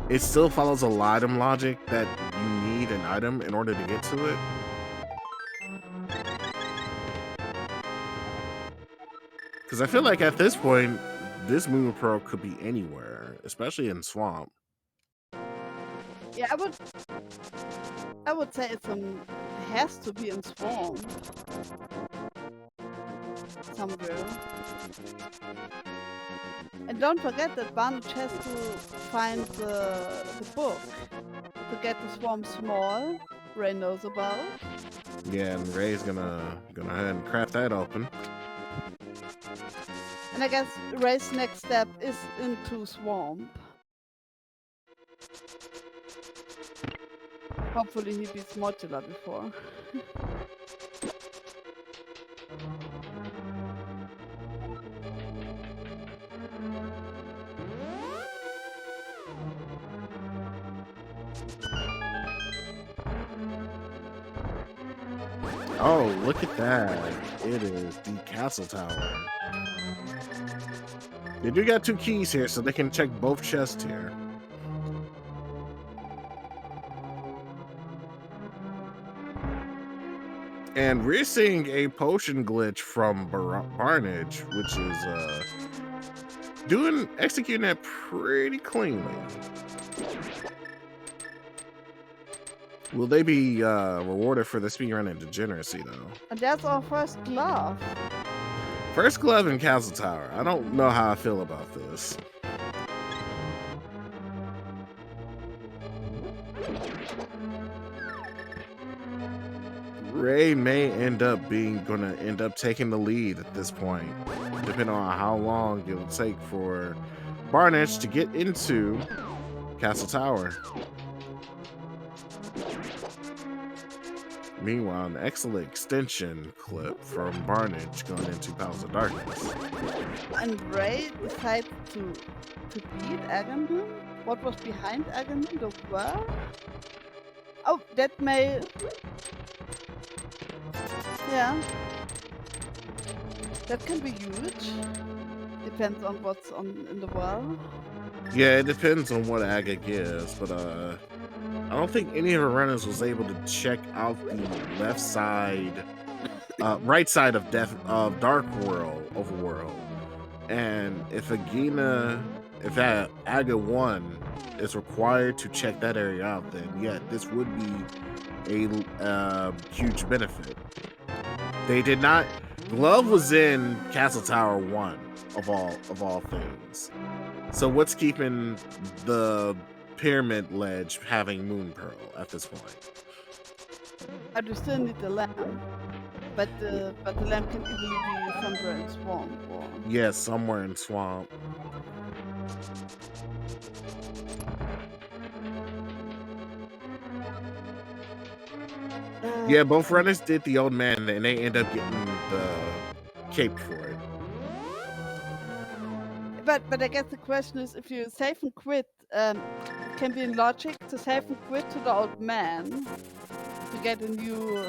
it still follows a item logic that you need an item in order to get to it. Because I feel like at this point, this Moon Pearl could be anywhere, especially in Swamp. Yeah, I would say it has to be in Swamp somewhere. And don't forget that Barnage has to find the book to get the Swamp small. Ray knows about. Yeah, and Ray's gonna go ahead and crack that open. And I guess Ray's next step is into Swamp. Hopefully he beats Mortula before. Oh, look at that. It is the castle tower. They do got 2 keys here, so they can check both chests here. And we're seeing a potion glitch from Barnage, which is executing that pretty cleanly. Will they be rewarded for the speedrun and degeneracy though? And that's our first glove. First glove in Castle Tower. I don't know how I feel about this. Ray may end up taking the lead at this point, depending on how long it will take for Barnage to get into Castle Tower. Meanwhile, an excellent extension clip from Barnage going into Palace of Darkness. And Ray decides to beat Agamemnon? What was behind Agamemnon? The well? Oh, that may... Yeah. That can be huge. Depends on what's in the well. Yeah, it depends on what Aga gives, but I don't think any of her runners was able to check out the left side, right side of Dark World, Overworld. And if Aga 1 is required to check that area out, then yeah, this would be a huge benefit. They did not. Glove was in Castle Tower 1 of all things. So what's keeping the Pyramid Ledge having Moon Pearl at this point? I do still need the lamp, but the lamp can easily be somewhere in Swamp. Or... Yeah, somewhere in Swamp. Yeah, both runners did the old man, and they end up getting the cape for it. But I guess the question is, if you save and quit, it can be in logic to save and quit to the old man to get a new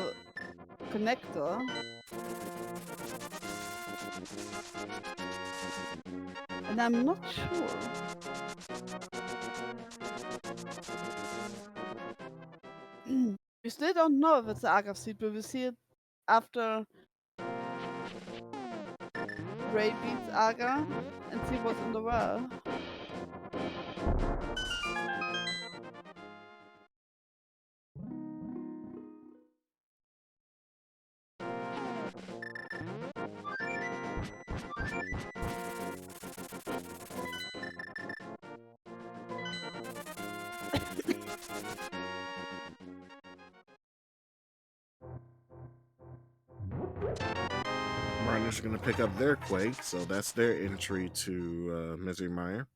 connector. And I'm not sure. We still don't know if it's the agave seed, but we see it after Ray beats Aga and see what's in the well. Runners are going to pick up their Quake, so that's their entry to Misery Mire.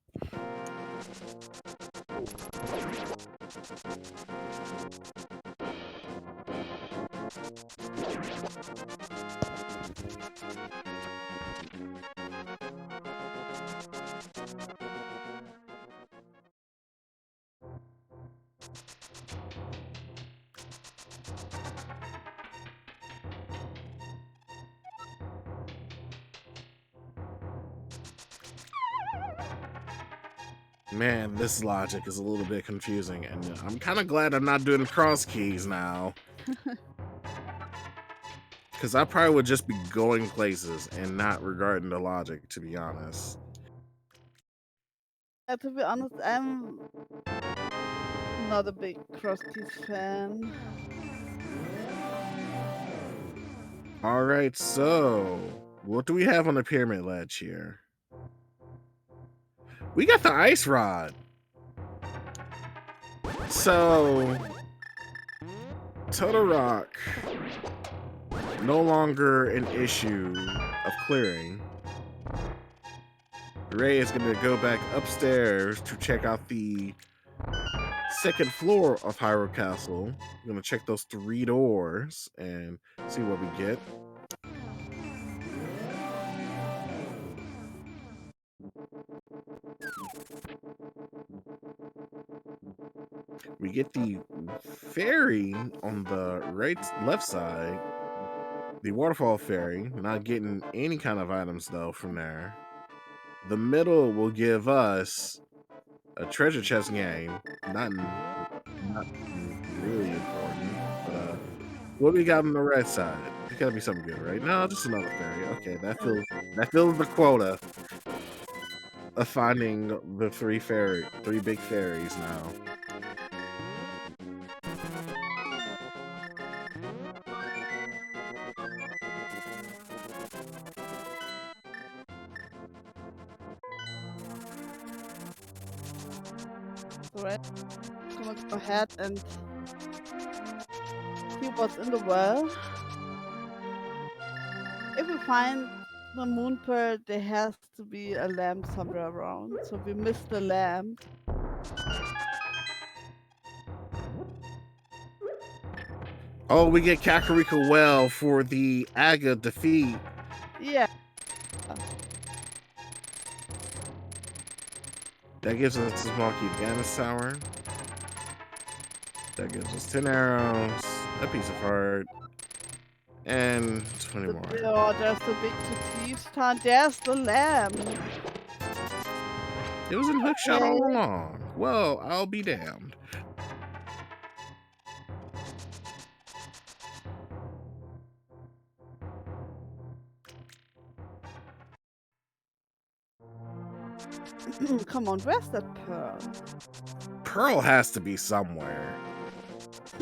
Man, this logic is a little bit confusing, and I'm kind of glad I'm not doing cross keys now. Because I probably would just be going places and not regarding the logic, to be honest. To be honest, I'm not a big cross keys fan. All right, so what do we have on the pyramid ledge here? We got the ice rod. So Total Rock, no longer an issue of clearing. Ray is going to go back upstairs to check out the second floor of Hyrule Castle. I'm going to check those 3 doors and see what we get. We get the fairy on the left side, the waterfall fairy, not getting any kind of items though from there. The middle will give us a treasure chest game, not really important, but what we got on the right side? It's gotta be something good, right? No, just another fairy. Okay, that fills the quota of finding the 3 big fairies now. Right? I'm gonna go ahead and see what's in the well. If we find the moon pearl, there has to be a lamp somewhere around. So we missed the lamp. Oh, we get Kakariko Well for the Aga defeat. Yeah. That gives us a small key to Gamma Tower. That gives us 10 arrows, a piece of heart, and 20 more. Oh, there's the big Thieves Town. There's the lamp. It was in Hookshot all along. Well, I'll be damned. Come on, where's that pearl? Pearl has to be somewhere.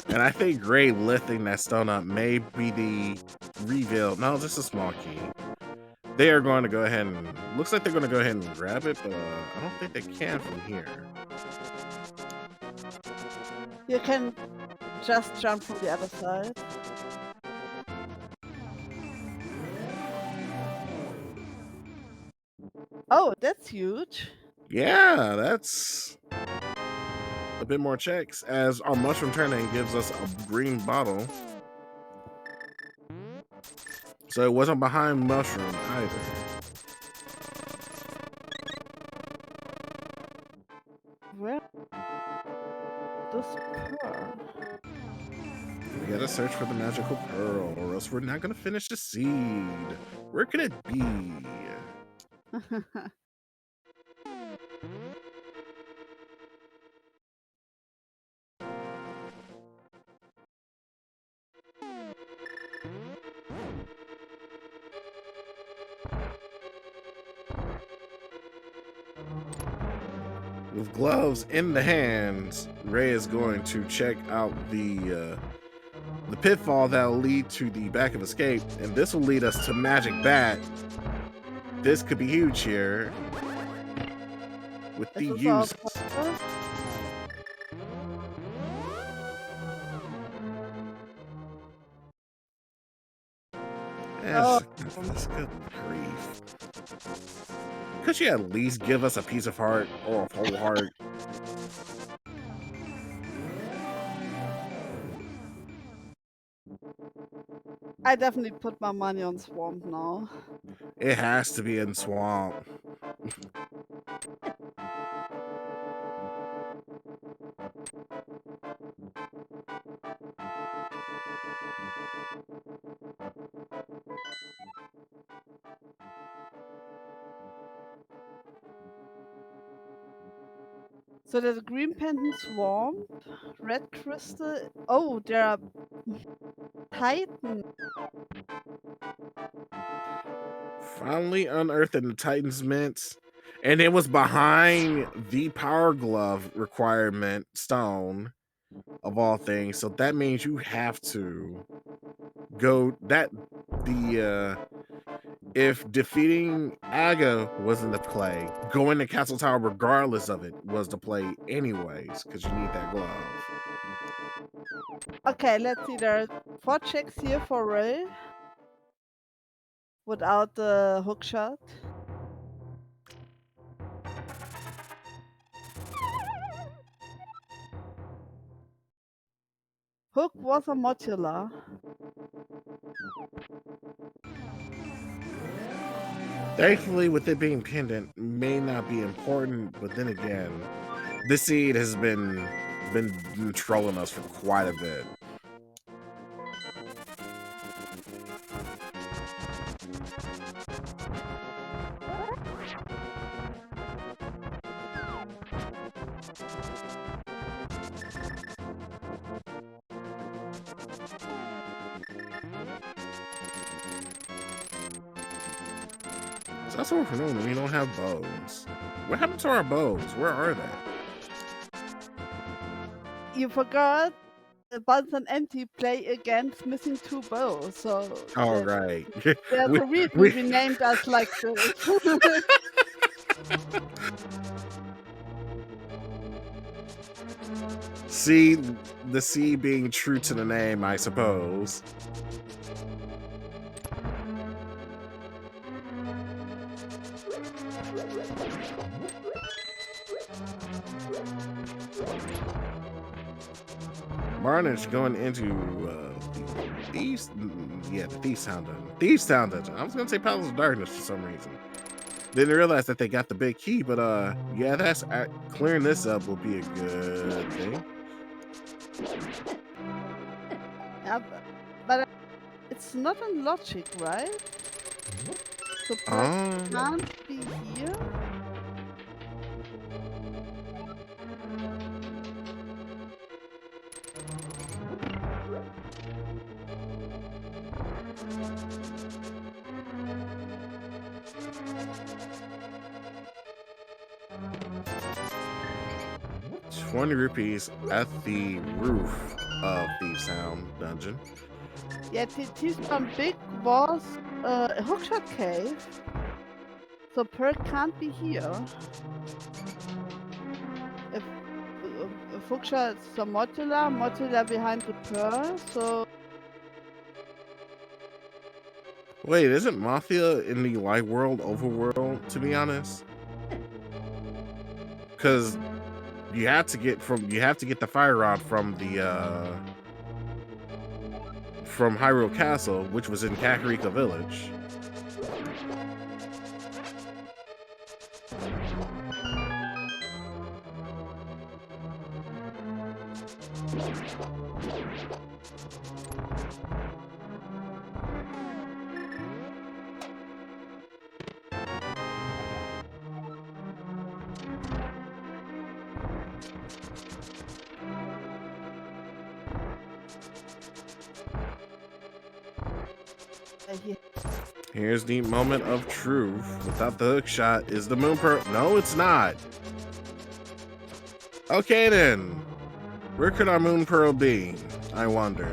And I think Gray lifting that stone up may be the reveal. No, just a small key. They are going to go ahead and... Looks like they're going to go ahead and grab it, but I don't think they can from here. You can just jump from the other side. Oh, that's huge. Yeah, that's a bit more checks, as our mushroom turning gives us a green bottle. So it wasn't behind mushroom either. Where? This pearl. We gotta search for the magical pearl, or else we're not gonna finish the seed. Where could it be? With gloves in the hands, Ray is going to check out the pitfall that will lead to the back of escape, and this will lead us to Magic Bat. This could be huge here with the Is this our use. portal? Oh, Good grief. Could you at least give us a piece of heart or a whole heart? I definitely put my money on Swamp now. It has to be in Swamp. So there's a green pendant swamp, red crystal. Oh, there are Titan. Finally unearthing the Titan's mints, and it was behind the power glove requirement stone of all things. So that means you have to go that the if defeating Aga wasn't the play, going to Castle Tower regardless of it was the play anyways, because you need that glove. Okay, let's see. There are 4 checks here for Ray without the hook shot. Hook was a modular. Thankfully, with it being pendant, may not be important, but then again, this seed has been trolling us for quite a bit. So that's what we're doing. We don't have bows. What happened to our bows? Where are they? You forgot once an empty play against missing 2 bows. So Oh, right. there's we, a reason we, we named us like this. see, the C being true to the name, I suppose. Barnage going into Thieves, yeah, the Thieves Town Dungeon. Thieves Town Dungeon. I was gonna say Palace of Darkness for some reason. Didn't realize that they got the big key, but yeah, that's clearing this up will be a good thing. Yeah, but it's not in logic, right? So can't be here. ₹20 at the roof of Thieves Town Dungeon. Yeah, this one big was a hookshot cave. So Perk can't be here. If hookshot is a modular behind the Pearl, so Wait, isn't Mafia in the light world overworld, to be honest? Because you have to get the fire rod from the from Hyrule Castle, which was in Kakariko Village. Here's the moment of truth. Without the hook shot, is the moon pearl? No, it's not. Okay then. Where could our moon pearl be? I wonder.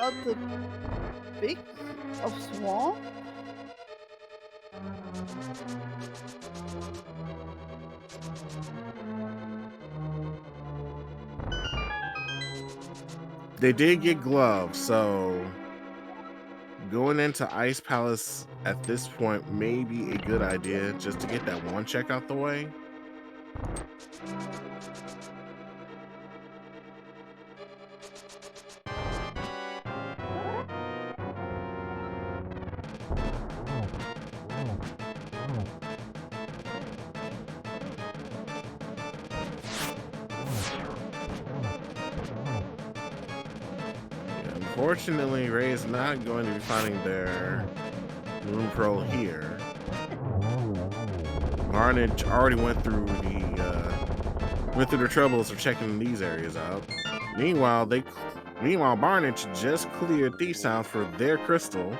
At the big of swamp? They did get gloves, so going into Ice Palace at this point may be a good idea just to get that one check out the way. Unfortunately, Ray is not going to be finding their moon pearl here. Barnage already went through the troubles of checking these areas out. Meanwhile, Barnage just cleared Thief Sound for their crystal.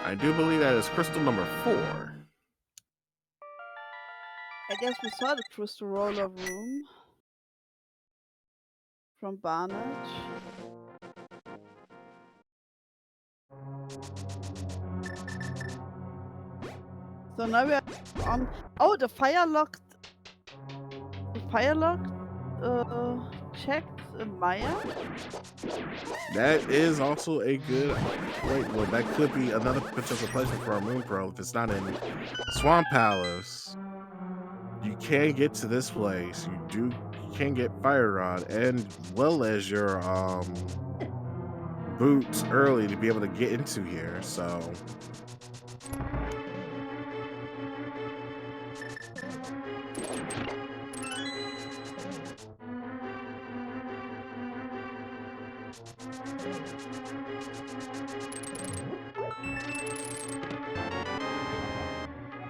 I do believe that is crystal number 4. I guess we saw the crystal roller room from Barnage. So now we are on. Oh, the fire locked. The fire locked. Checked Maya. That is also a good. Wait, well, that could be another potential placement for our moon pearl if it's not in Swamp Palace. You can get to this place. You can get Fire Rod and well as your boots early to be able to get into here. So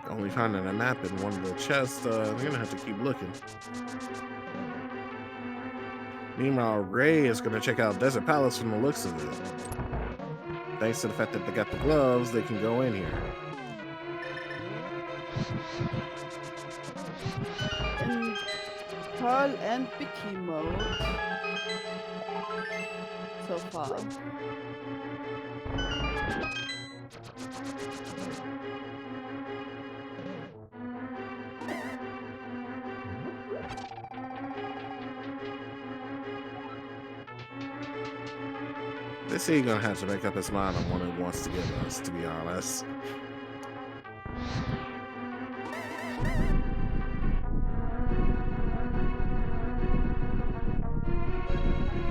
only finding a map in one of the chests. I'm gonna have to keep looking. Meanwhile, Ray is gonna check out Desert Palace from the looks of it. Thanks to the fact that they got the gloves, they can go in here. In Pearl and Vicky mode. So far. This ain't gonna have to make up his mind on what he wants to give us, to be honest.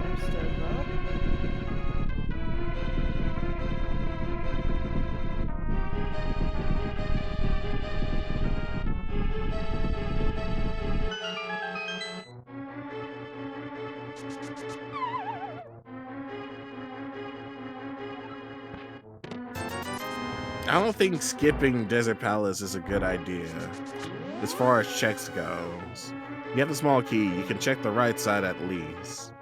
There's the rock. I don't think skipping Desert Palace is a good idea as far as checks goes. You have the small key, you can check the right side at least.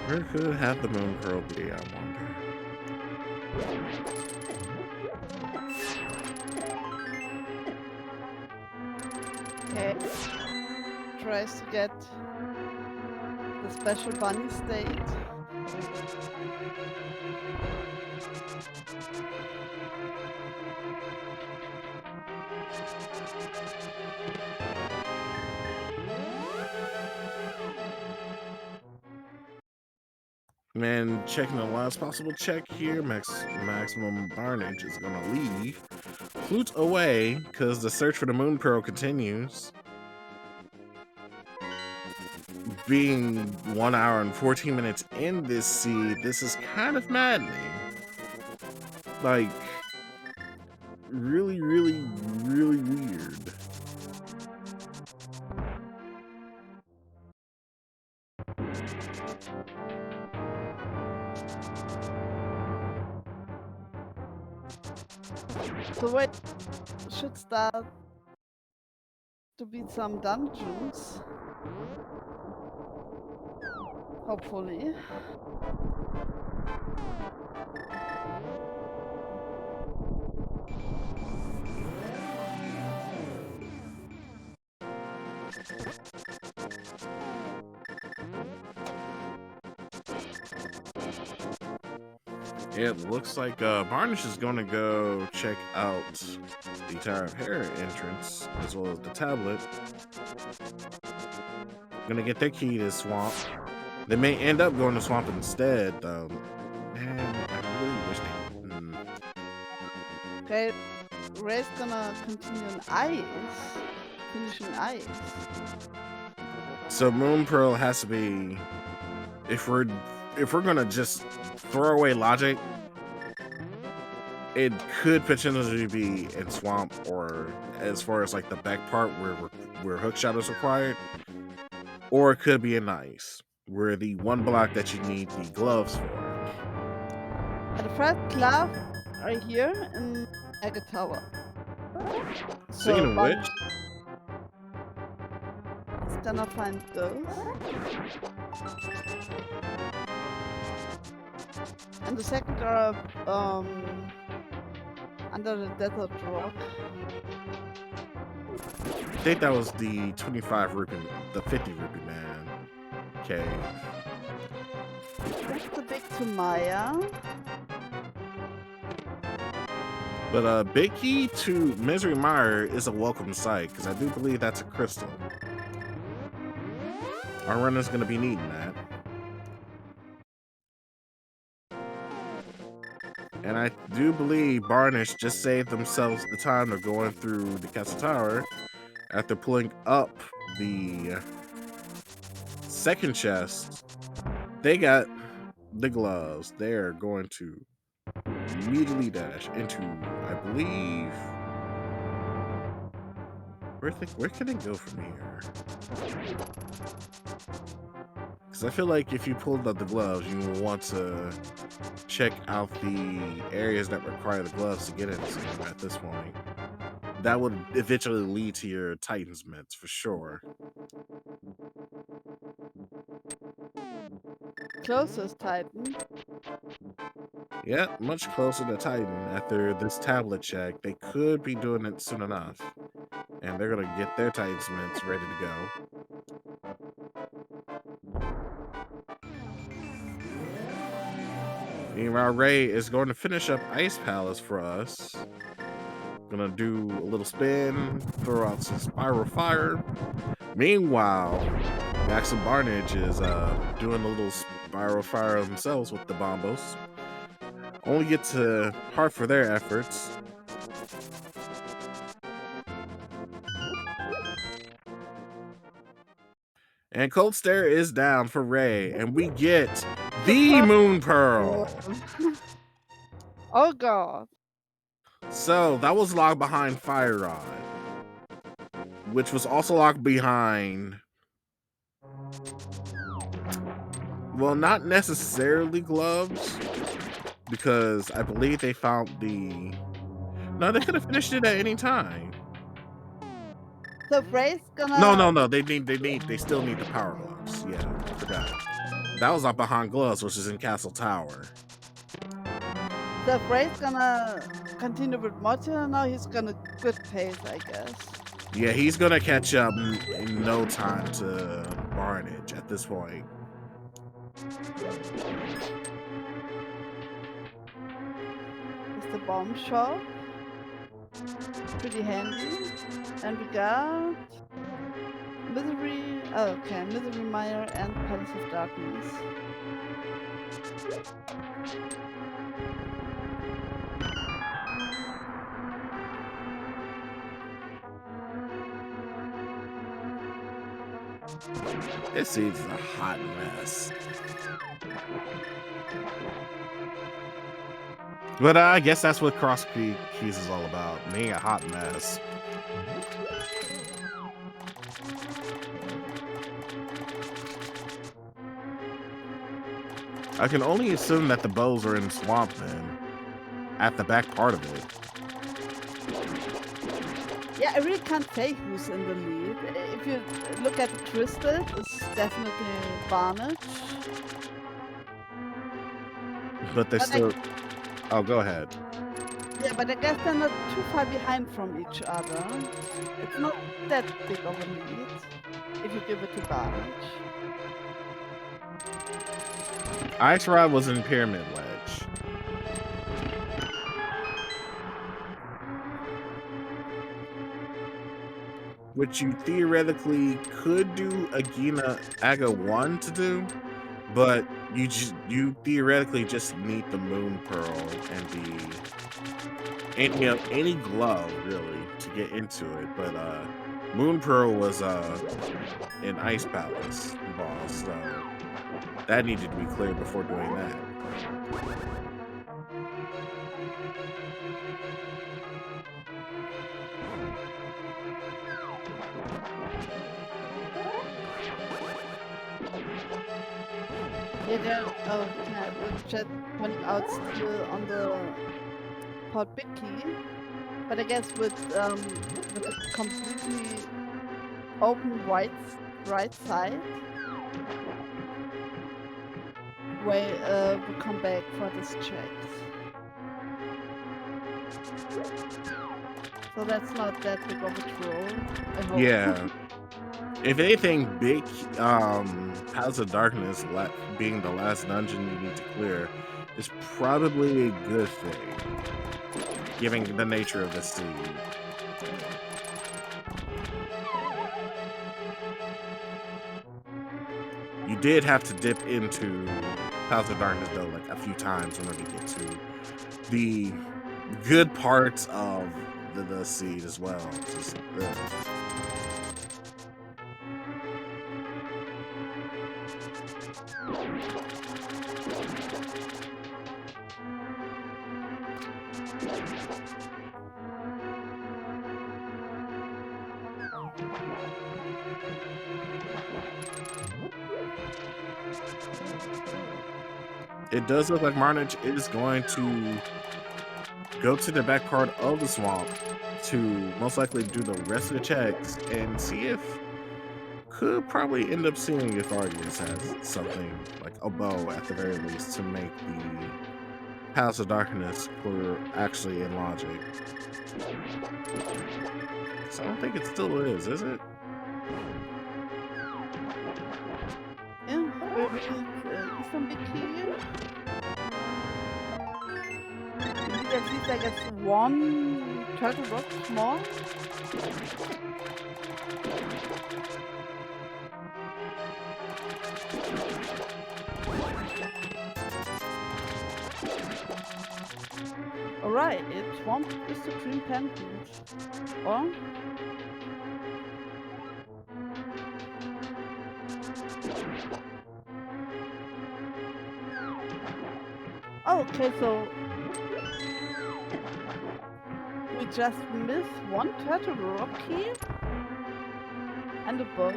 Where could have the moon pearl be, I wonder? Okay. Tries to get the special bunny state. Man, checking the last possible check here, maximum Barnage is gonna leave. Flute away, because the search for the moon pearl continues. Being 1 hour and 14 minutes in this seed, this is kind of maddening. Like, really, really, really weird. So wait, should start to beat some dungeons. Hopefully. It looks like Varnish is going to go check out the Tower of Hair entrance as well as the tablet. Gonna get their key to Swamp. They may end up going to Swamp instead, though. Man, I really wish they. Okay, Ray's gonna continue on ice. Finishing ice. So Moon Pearl has to be, if we're gonna just throw away logic, it could potentially be in Swamp, or as far as like the back part where hook shot is required, or it could be in ice, where the one block that you need the gloves for. The first glove right here in Agate Tower. Speaking of which, it's gonna find those. And the second are under the desert rock. I think that was the 25 rupee, the 50 rupee man cave. That's the big Maya. But Big Key to Misery Mire is a welcome sight, because I do believe that's a crystal. Our runner's going to be needing that. And I do believe Varnish just saved themselves the time of going through the Castle Tower after pulling up the second chest. They got the gloves. They're going to immediately dash into, I believe, where can they go from here? Because I feel like if you pulled up the gloves, you will want to check out the areas that require the gloves to get into at this point. That would eventually lead to your Titan's mitts for sure. Closest Titan. Yeah, much closer to Titan. After this tablet check, they could be doing it soon enough. And they're going to get their Titan's mitts ready to go. Meanwhile, Ray is going to finish up Ice Palace for us. Gonna do a little spin, throw out some Spiral Fire. Meanwhile, Max and Barnage is doing a little Spiral Fire themselves with the Bombos. Only get to part for their efforts. And Cold Stare is down for Ray, and we get the Moon Pearl. Oh god. So that was locked behind Fire Rod, which was also locked behind, well, not necessarily gloves, because I believe they found the, no, they could have finished it at any time. So Ray's gonna... No, they still need the power gloves. Yeah, I forgot. That was up behind gloves, which is in Castle Tower. So Ray's gonna continue with Motia now. He's gonna good pace, I guess. Yeah, he's gonna catch up in no time to Barnage at this point. It's the bomb shop. Pretty handy. And we got Misery, okay, Misery Mire and Palace of Darkness. This is a hot mess. But I guess that's what Cross Keys is all about, being a hot mess. I can only assume that the bows are in Swamp then, at the back part of it. Yeah, I really can't say who's in the lead. If you look at Twisted, it's definitely Varnish. But they're But still... Oh, go ahead. yeah, but I guess they're not too far behind from each other. It's not that big of a lead if you give it to Varnish. Ice Rod was in Pyramid Ledge. Which you theoretically could do Agina Aga 1 to do, but you theoretically just need the Moon Pearl and any glove really to get into it. But Moon Pearl was an Ice Palace boss, so that needed to be cleared before doing that. Yeah, just pointing out still on the Port Bicky, but I guess with a completely open right side, we come back for this checks. So that's not that big of a troll, I hope. Yeah. If anything, big House of Darkness being the last dungeon you need to clear is probably a good thing, given the nature of the seed. You did have to dip into House of Darkness though, like a few times in order to get to the good parts of the seed as well. Just, it does look like Marnage is going to go to the back part of the swamp to most likely do the rest of the checks and see if could probably end up seeing if Argus has something like a bow at the very least to make the House of Darkness clear actually in logic. So I don't think it still is it? Yeah, maybe some big key. We need at least, I guess, one turtle rock more. Alright, it's Swamp is the Green Pendant. Or? Oh, okay, so we just missed one turtle rock key and a bow.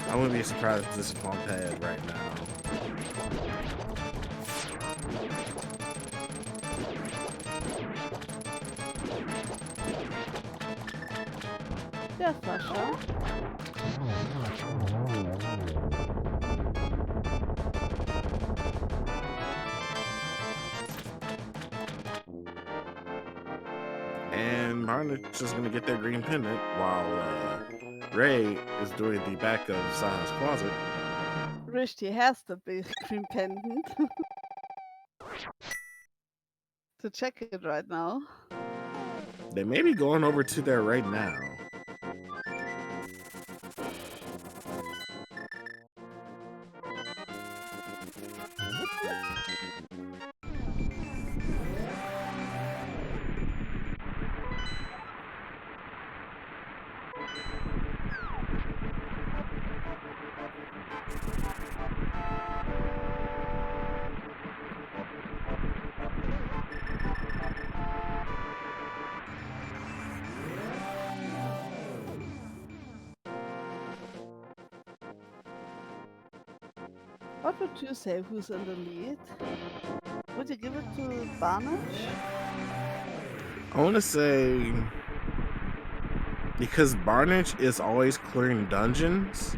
I wouldn't be surprised if this is Pompeii right now. Yeah, Sasha. And Martin is just gonna get their green pendant while Ray is doing the back of Saha's closet. Rishti has the big green pendant. To check it right now. They may be going over to there right now. What would you say? Who's in the lead? Would you give it to Barnage? I want to say because Barnage is always clearing dungeons,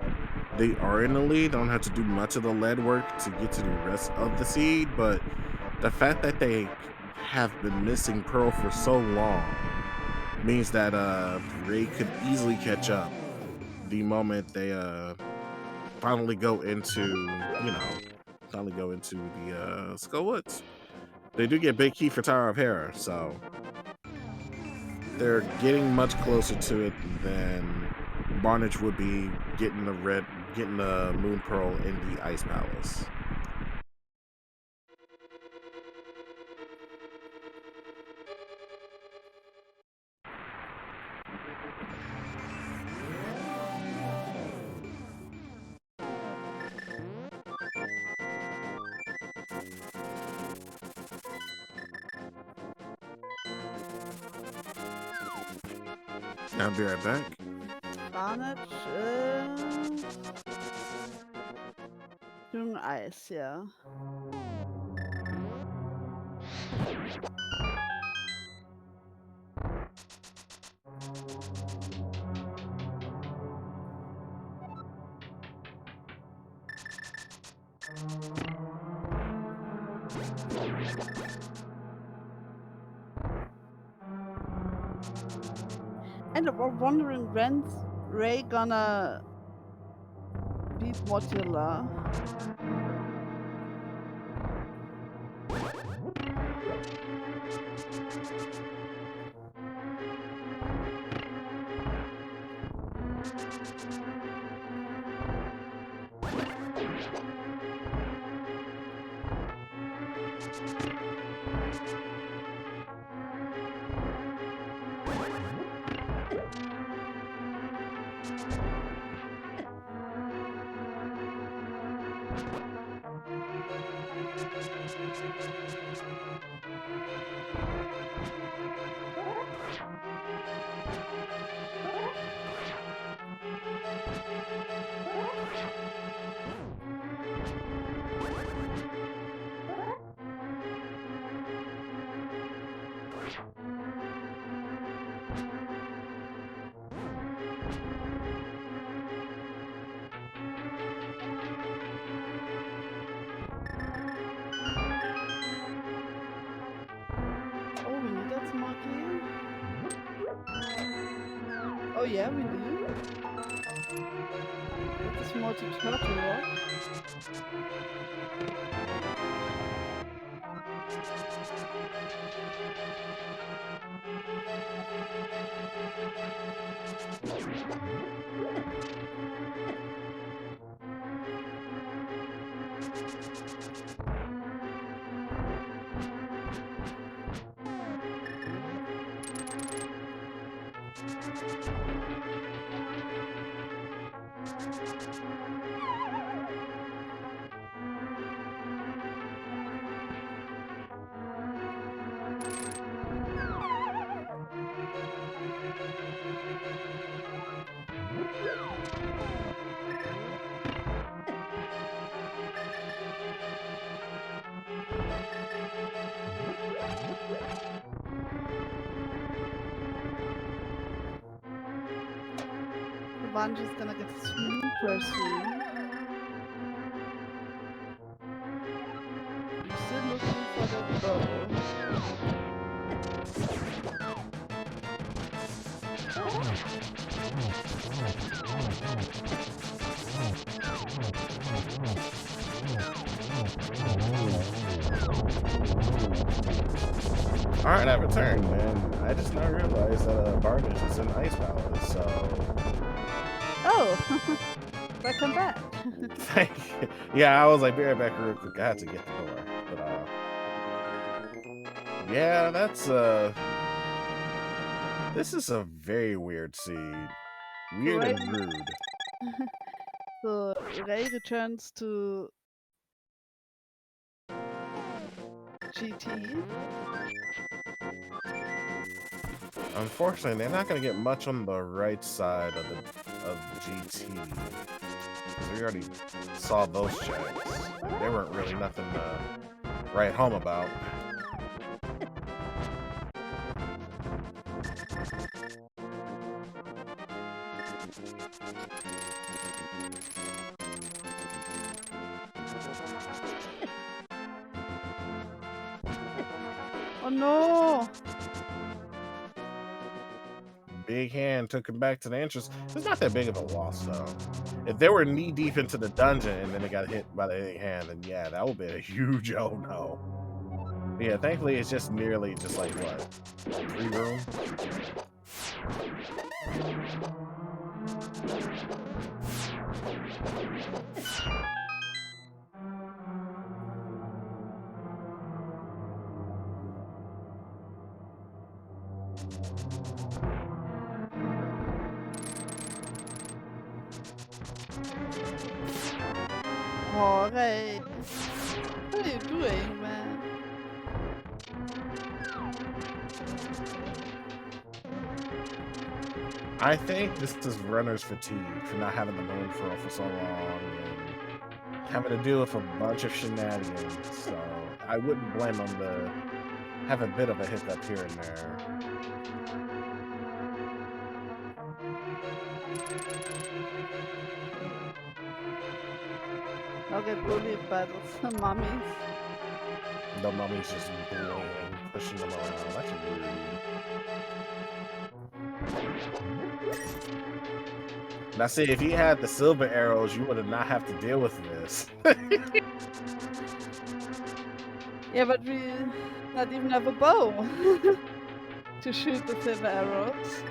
they are in the lead. Don't have to do much of the lead work to get to the rest of the seed, but the fact that they have been missing Pearl for so long means that Ray could easily catch up the moment they finally go into, finally go into the Skull Woods. They do get Big Key for Tower of Hera, so they're getting much closer to it than Barnage would be getting the Moon Pearl in the Ice Palace. I'll be right back. Barnage is doing ice, yeah. And I was wondering when's Ray gonna beat Modular? Oh, we need that Smoggy. Oh yeah, we do. That is more to Turtle Rock. Vanji's gonna get super soon. I'm still looking for that bow. Alright, I returned, and I just now realized that Barnage is in Ice Palace, so Oh, welcome back. thank you. Yeah, I was like, be right back real quick. I had to get the door. But yeah, that's this is a very weird seed. Weird Ray, and rude. so Ray returns to GT. Unfortunately, they're not going to get much on the right side of the GT. Because we already saw those checks. And they weren't really nothing to write home about. Oh no! Big Hand took him back to the entrance. It's not that big of a loss, though. If they were knee deep into the dungeon and then they got hit by the Big Hand, then yeah, that would be a huge oh no. Yeah, thankfully it's just nearly just like what? 3 room? Alright. What are you doing, man? I think this is runner's fatigue for not having the moon pearl for so long and having to deal with a bunch of shenanigans. So I wouldn't blame them to have a bit of a hiccup here and there. I'll get bullied by those mummies. The mummy's just bullying, pushing them around. That's rude. Now, see, if he had the silver arrows, you would not have to deal with this. Yeah, but we not even have a bow to shoot the silver arrows.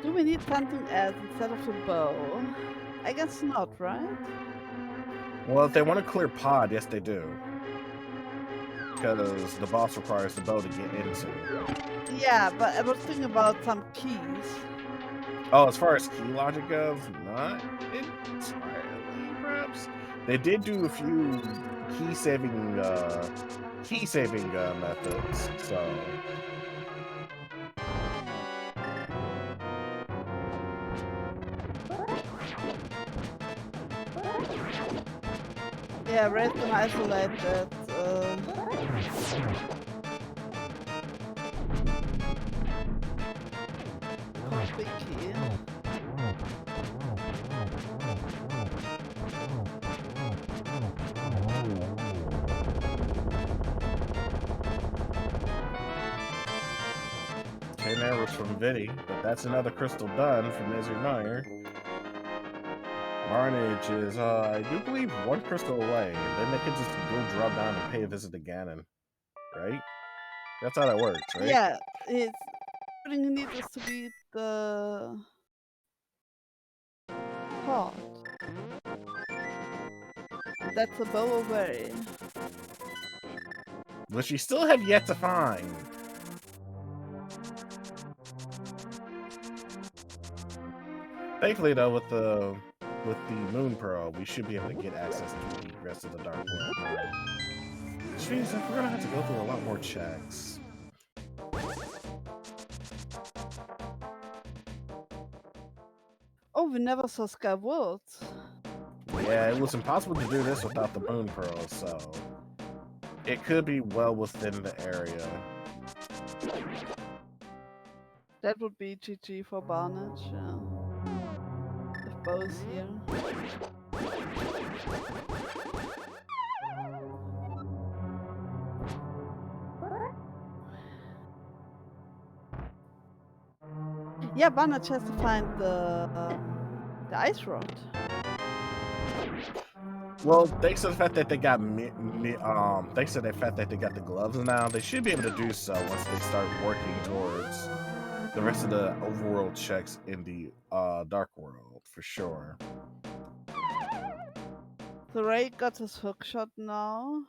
Do we need something else instead of a bow? I guess not, right? Well, if they want to clear pod, yes, they do. Because the boss requires the bow to get into. Yeah, but I was thinking about some keys. Oh, as far as key logic goes, not entirely, perhaps. They did do a few key saving methods, so. Yeah, Red can isolate that. Big key. Okay, that was from Viddy, but that's another crystal done from Misery Meyer. Marnage is, I do believe, 1 crystal away, and then they can just go drop down and pay a visit to Ganon, right? That's how that works, right? Yeah, it's everything you need is to beat the pot. That's a bow away. Which you still have yet to find. Thankfully, though, with the Moon Pearl, we should be able to get access to the rest of the Dark World now. Which means that we're gonna have to go through a lot more checks. Oh, we never saw Sky Woods. Yeah, it was impossible to do this without the Moon Pearl, so it could be well within the area. That would be GG for Barnage, yeah. If both here. Yeah, Barnage has to find the ice rod. Well, thanks to the fact that they got thanks to the fact that they got the gloves now, they should be able to do so once they start working towards the rest of the overworld checks in the dark world for sure. So Ray got his hook shot now.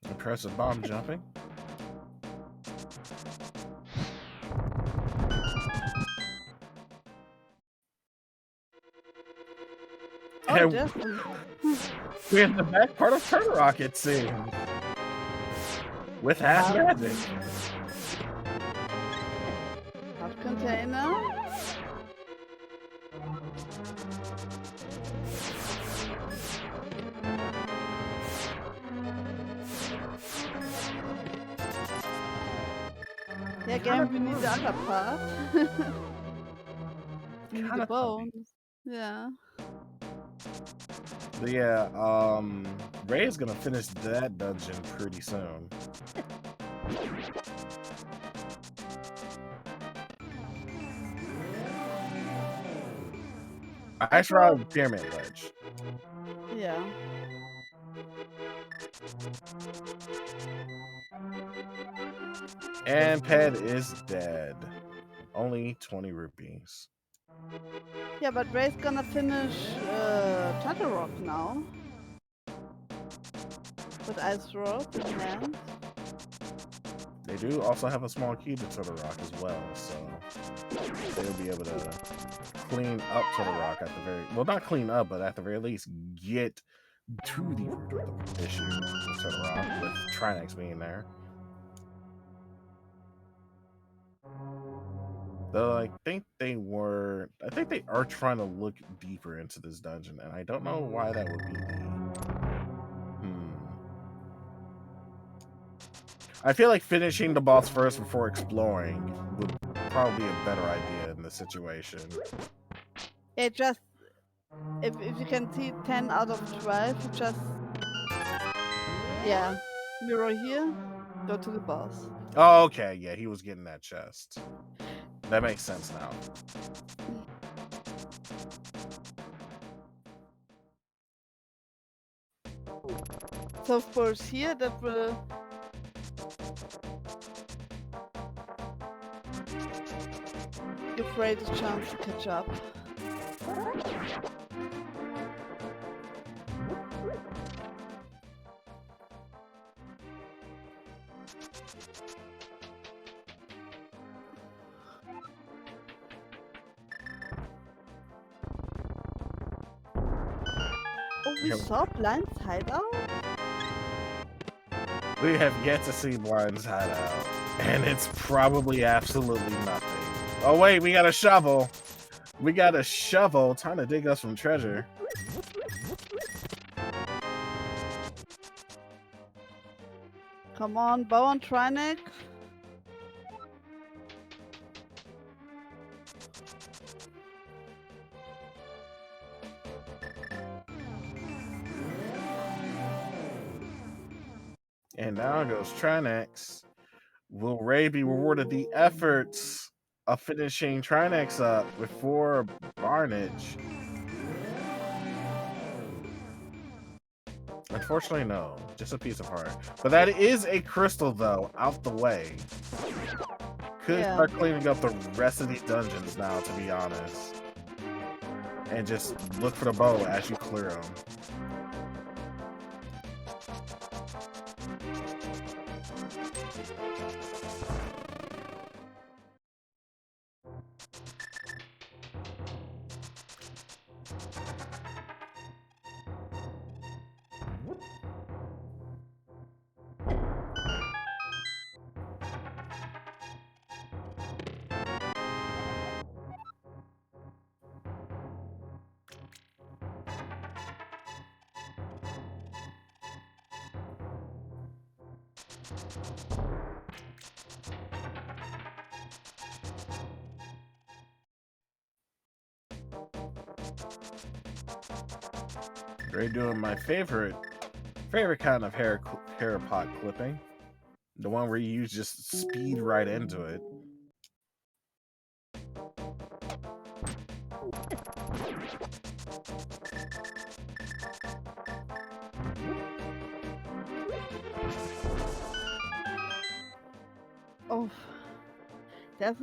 Impressive bomb jumping. Oh, And definitely. we have the back part of Turtle Rocket scene with half magic. Half container. Yeah, again, we need the other part. We need the bones. Yeah. But yeah, Ray is gonna finish that dungeon pretty soon. I tried Pyramid Ledge. Yeah. And Ped is dead. Only 20 rupees. Yeah, but Ray's gonna finish Turtle Rock now. With Ice Road in hand. They do also have a small key to Turtle Rock as well, so they'll be able to clean up Turtle Rock at the very not clean up, but at the very least get to the root of the issue with Turtle Rock, with Trinex being there. Though I think they are trying to look deeper into this dungeon, and I don't know why that would be I feel like finishing the boss first before exploring would probably be a better idea in this situation. It just if you can see 10 out of 12, just mirror here, go to the boss. Oh, okay, yeah, he was getting that chest. That makes sense now. So of course here that will give Ray the chance to catch up. Oh, we saw Blind's hideout? We have yet to see Blind's hideout, and it's probably absolutely nothing. Oh wait, we got a shovel. We got a shovel trying to dig us some treasure. Come on, bow on Trinex. And now goes Trinex. Will Ray be rewarded the efforts of finishing Trinex up before Barnage? Unfortunately, no. Just a piece of heart. But that is a crystal, though, out the way. Could start cleaning up the rest of these dungeons now, to be honest. And just look for the bow as you clear them. They're doing my favorite kind of hair pot clipping. The one where you just speed right into it. Oh, that's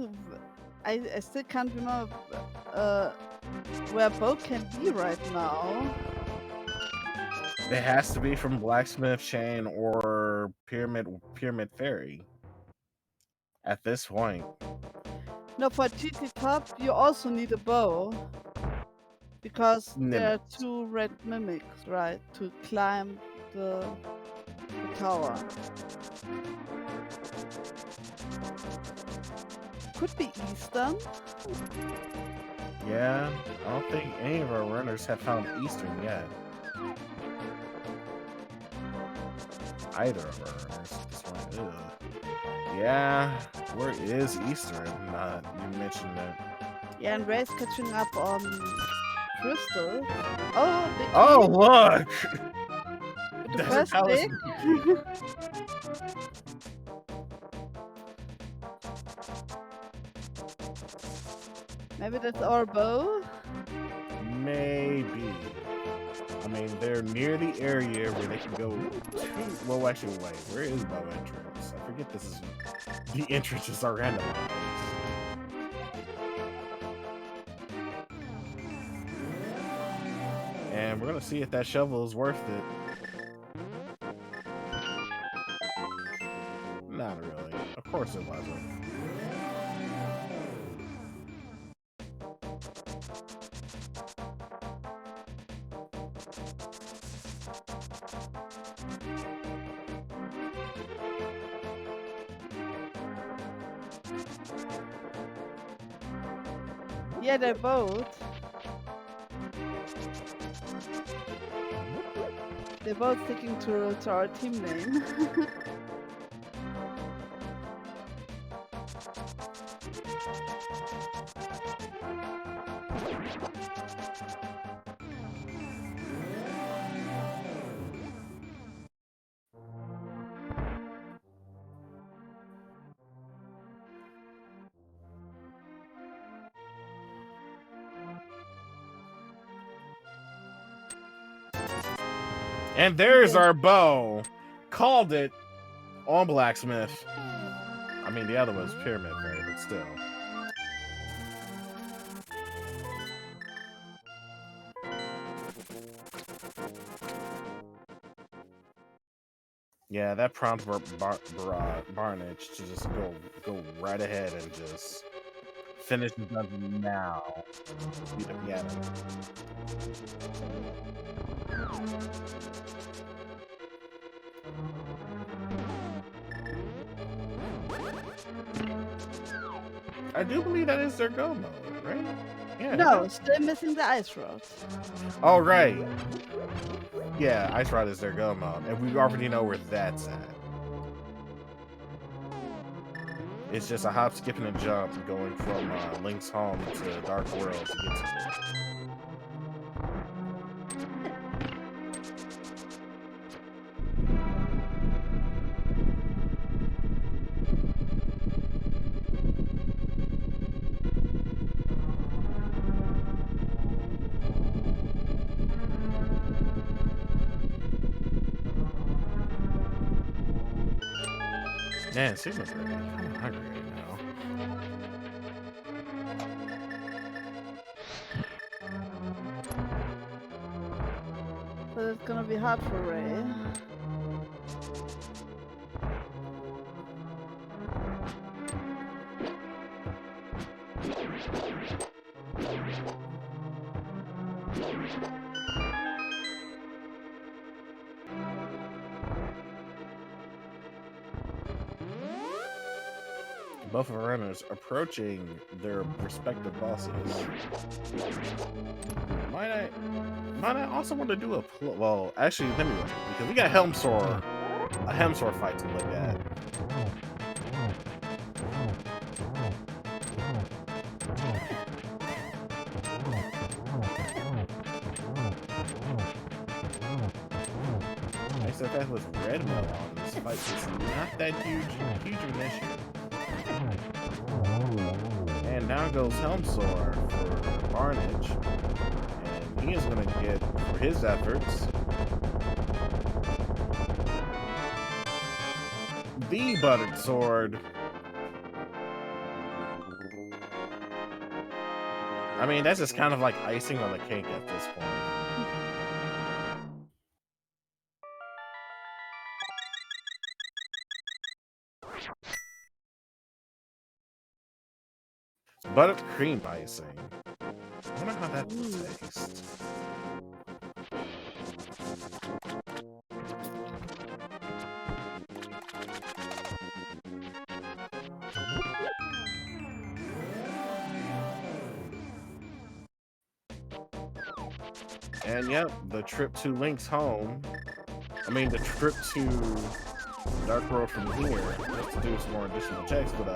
I still can't remember where Bo can be right now. It has to be from Blacksmith Chain or Pyramid Fairy. At this point. No, for GT Top, you also need a bow. Because there are Mimics. 2 red mimics, right? To climb the tower. Could be Eastern. Yeah, I don't think any of our runners have found Eastern yet. Either of our runners. This one, yeah, where is Eastern? You mentioned that. Yeah, and Ray's catching up on Crystal. Oh, oh, look! The first pick. Maybe that's our bow? Maybe. I mean, they're near the area where they can go to... Well, actually, wait. Where is bow entrance? I forget this is... The entrances are randomized. And we're going to see if that shovel is worth it. Not really. Of course it wasn't. Yeah, they're both. They're both sticking to our team name. And there's our bow. Called it on Blacksmith. I mean, the other was Pyramid Fairy, but still. Yeah, that prompts Barnage to just go right ahead and just finish the dungeon now. Beat the piano. I do believe that is their go mode, right? Yeah. No, still missing the ice rod. Oh, right. Yeah, ice rod is their go mode, and we already know where that's at. It's just a hop, skip, and a jump going from Link's home to Dark World to get to it. Man, Sigma's ready. I'm hungry right now. But it's gonna be hard for Ray. Both of our runners approaching their respective bosses. Might I also want to do a well, actually, let me wait, because we got Helmsor a Hemsworth fight to look at. Except that with Red Mill on this fight is not that huge of an issue. And now goes Helmsor for Barnage. And he is going to get, for his efforts, the Buttered Sword. I mean, that's just kind of like icing on the cake at this point. Buttered cream icing. I wonder how that will taste. And yep, the trip to Link's home. I mean, the trip to Dark World from here, just to do some more additional checks, but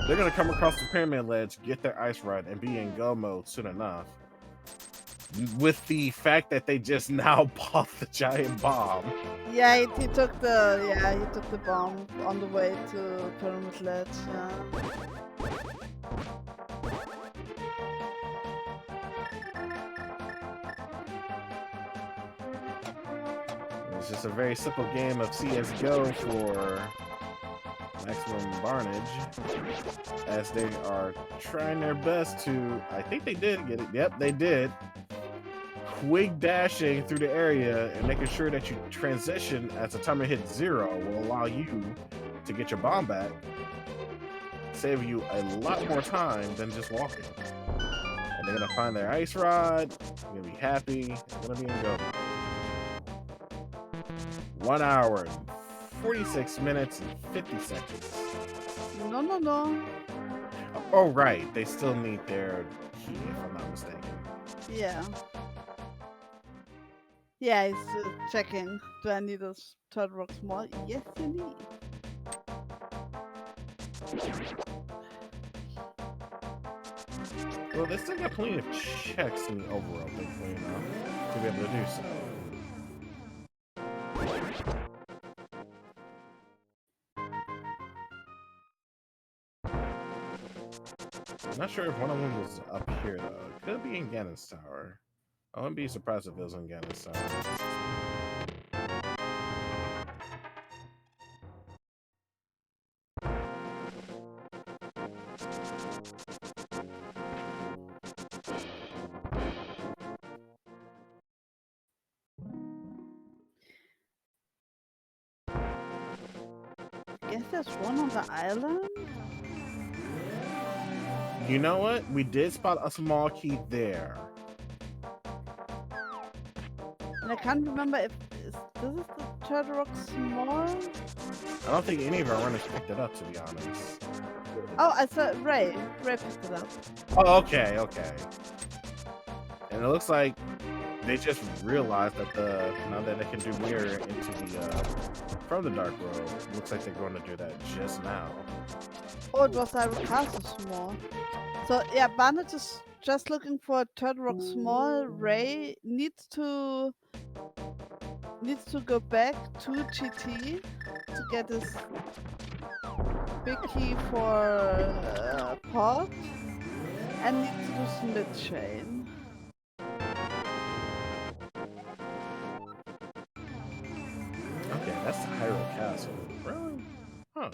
they're gonna come across the pyramid ledge, get their ice rod, and be in go mode soon enough. With the fact that they just now bought the giant bomb. Yeah, he took the bomb on the way to Pyramid Ledge. Yeah. It's just a very simple game of CSGO for maximum Barnage, as they are trying their best to, I think they did get it, yep, they did, quick dashing through the area and making sure that you transition as the timer hits 0 will allow you to get your bomb back, save you a lot more time than just walking. And they're gonna find their ice rod, they're gonna be happy, they're gonna be in go. 1 hour and 46 minutes and 50 seconds. No. Oh, right. They still need their key, if I'm not mistaken. Yeah. Yeah, he's checking. Do I need those third rocks more? Yes, you need. Well, they still got plenty of checks in the overall thing, you know, to be able to do so. I'm not sure if one of them was up here, though. It could be in Ganon's Tower. I wouldn't be surprised if it was in Ganon's Tower. Guess there's one on the island? You know what? We did spot a small key there. And I can't remember if this is the third rock small? I don't think any of our runners picked it up, to be honest. Oh, I saw Ray. Ray picked it up. Oh, okay. And it looks like they just realized that now that they can do mirror into the from the Dark World, looks like they're going to do that just now. Oh, it was Iron Castle small. So yeah, Barnage is just looking for a third rock small. Ray needs to go back to GT to get his big key for pot, and needs to do some mid chain. Okay, that's the Hyrule Castle. Really? Huh.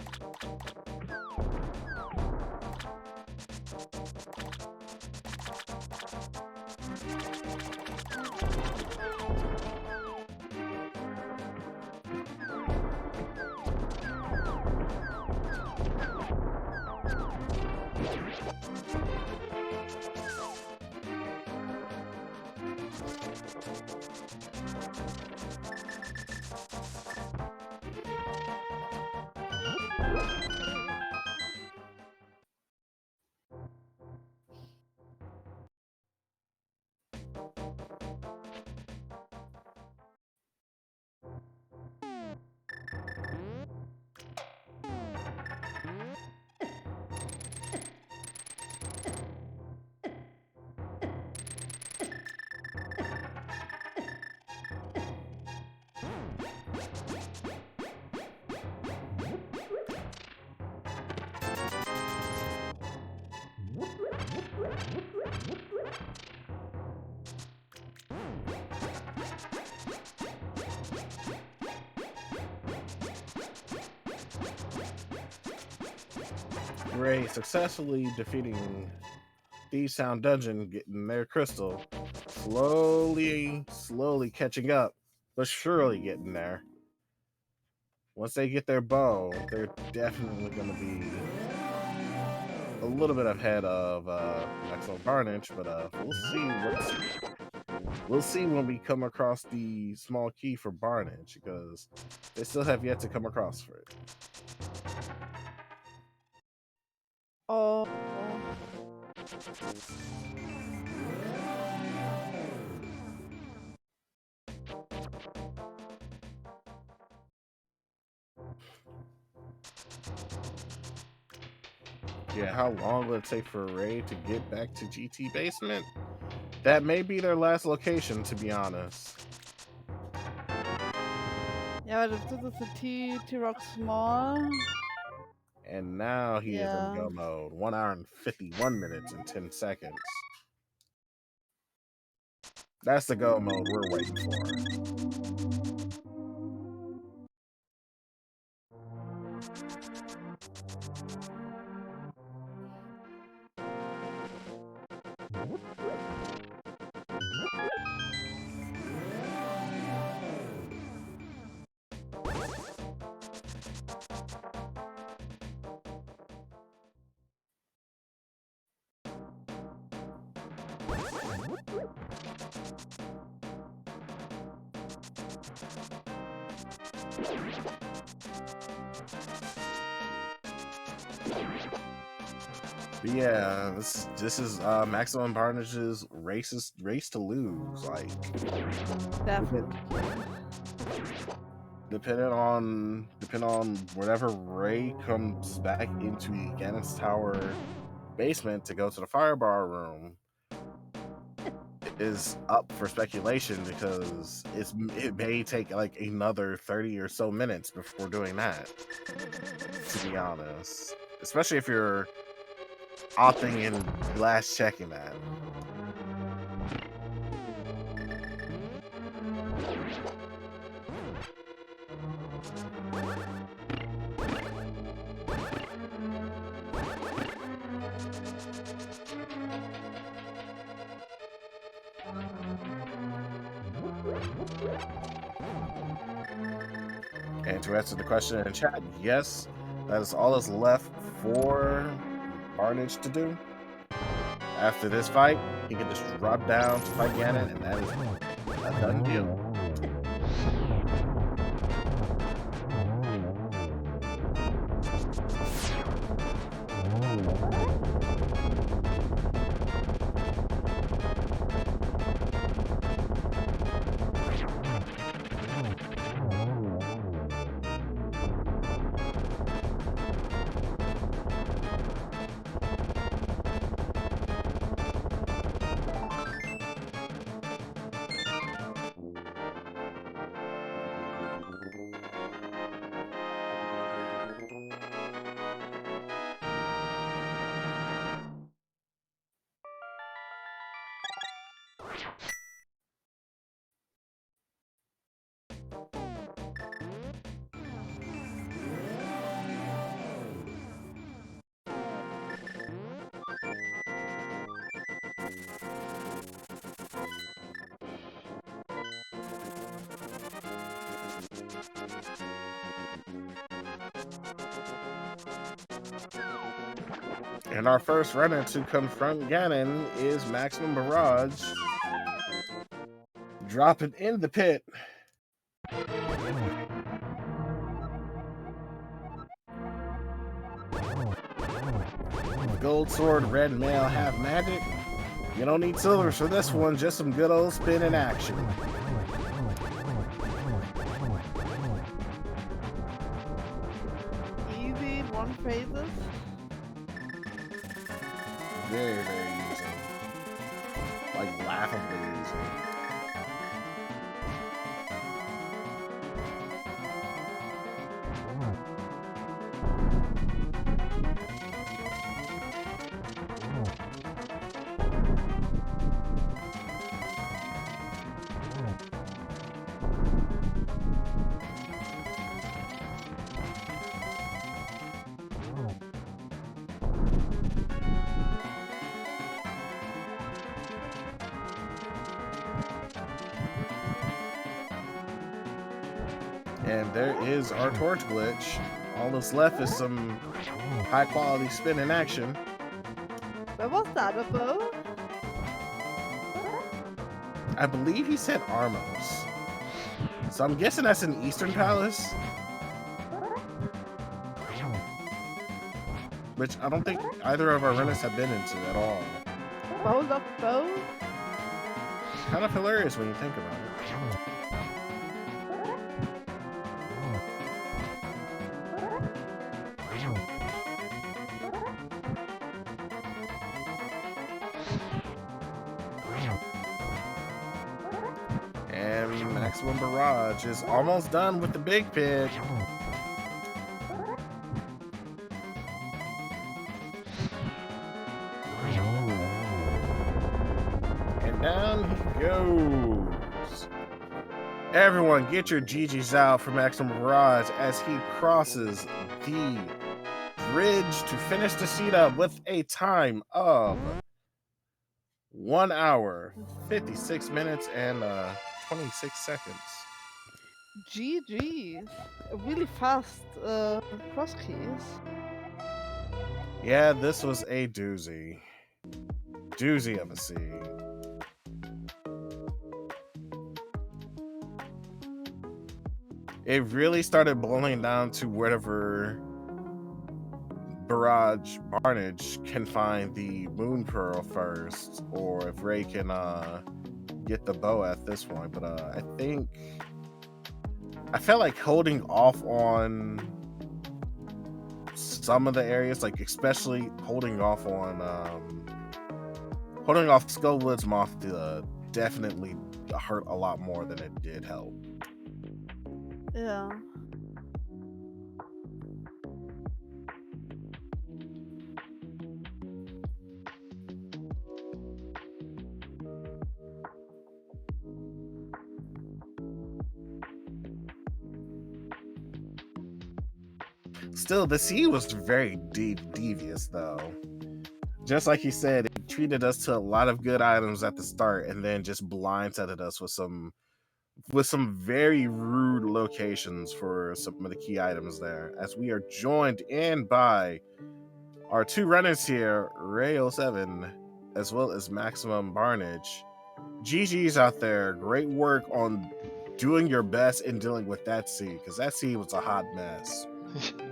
Ray successfully defeating Thieves Town Dungeon, getting their crystal, slowly catching up, but surely getting there. Once they get their bow, they're definitely going to be a little bit ahead of Maxwell Barnage, but we'll see when we come across the small key for Barnage, because they still have yet to come across for it. Oh. Yeah, how long will it take for Ray to get back to GT Basement? That may be their last location, to be honest. Ja, weil das ist the T-Rock Small. And now he is in Yeah. go mode. 1 hour and 51 minutes and 10 seconds. That's the go mode we're waiting for. But yeah, this is Maximum Barnage's race to lose. Like, Definitely. depending on whatever Ray comes back into Ganon's Tower basement to go to the Firebar room, is up for speculation, because it may take like another 30 or so minutes before doing that, to be honest, especially if you're opting in last checking that. And to answer the question in chat, yes, that is all that's left for Barnage to do. After this fight, he can just drop down to fight Ganon, and that is a done deal. And our first runner to confront Ganon is Maximum Barrage, dropping in the pit. Gold sword, red mail, half magic. You don't need silvers for this one, just some good old spin in action. Easy, one phases. Very, very easy. Like, laughably easy. And there is our torch glitch. All that's left is some high quality spinning action. Where was the other bow? I believe he said Armos. So I'm guessing that's in Eastern Palace. Which I don't think either of our runners have been into at all. Bow lock bow? Kind of hilarious when you think about it. And Maximum Barrage is almost done with the big pit. And down he goes. Everyone get your GGs out for Maximum Barrage as he crosses the bridge to finish the seat up with a time of 1 hour, 56 minutes, and 26 seconds. GG's. Really fast cross keys. Yeah, this was a doozy. Doozy of a sea. It really started boiling down to whatever Barrage Barnage can find the Moon Pearl first, or if Ray can get the bow at this point. But I felt like holding off on some of the areas, like especially holding off Skullwood's Moth definitely hurt a lot more than it did help. Yeah. Still, the sea was very devious though. Just like he said, it treated us to a lot of good items at the start and then just blindsided us with some very rude locations for some of the key items there, as we are joined in by our two runners here, Ray07 as well as Maximum Barnage. GG's out there. Great work on doing your best in dealing with that sea, because that sea was a hot mess.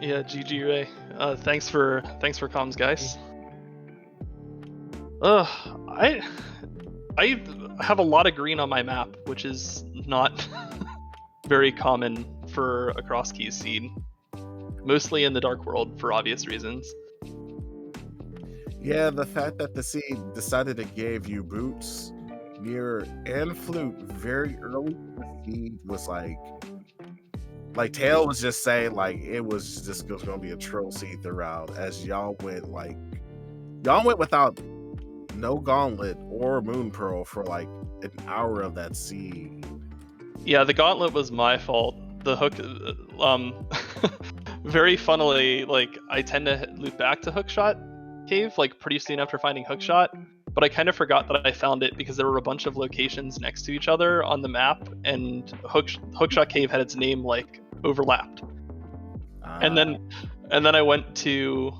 Yeah, GG Ray. Thanks for comms, guys. I have a lot of green on my map, which is not very common for a cross keys seed. Mostly in the Dark World for obvious reasons. Yeah, the fact that the seed decided to give you boots, mirror, and flute very early in the seed was like Tail was just saying, like, it was just going to be a troll seed throughout, as y'all went without no gauntlet or moon pearl for like an hour of that seed. Yeah, the gauntlet was my fault. The hook, very funnily, like, I tend to loop back to Hookshot Cave, like, pretty soon after finding Hookshot, but I kind of forgot that I found it because there were a bunch of locations next to each other on the map, and Hookshot Cave had its name, like, overlapped. And then I went to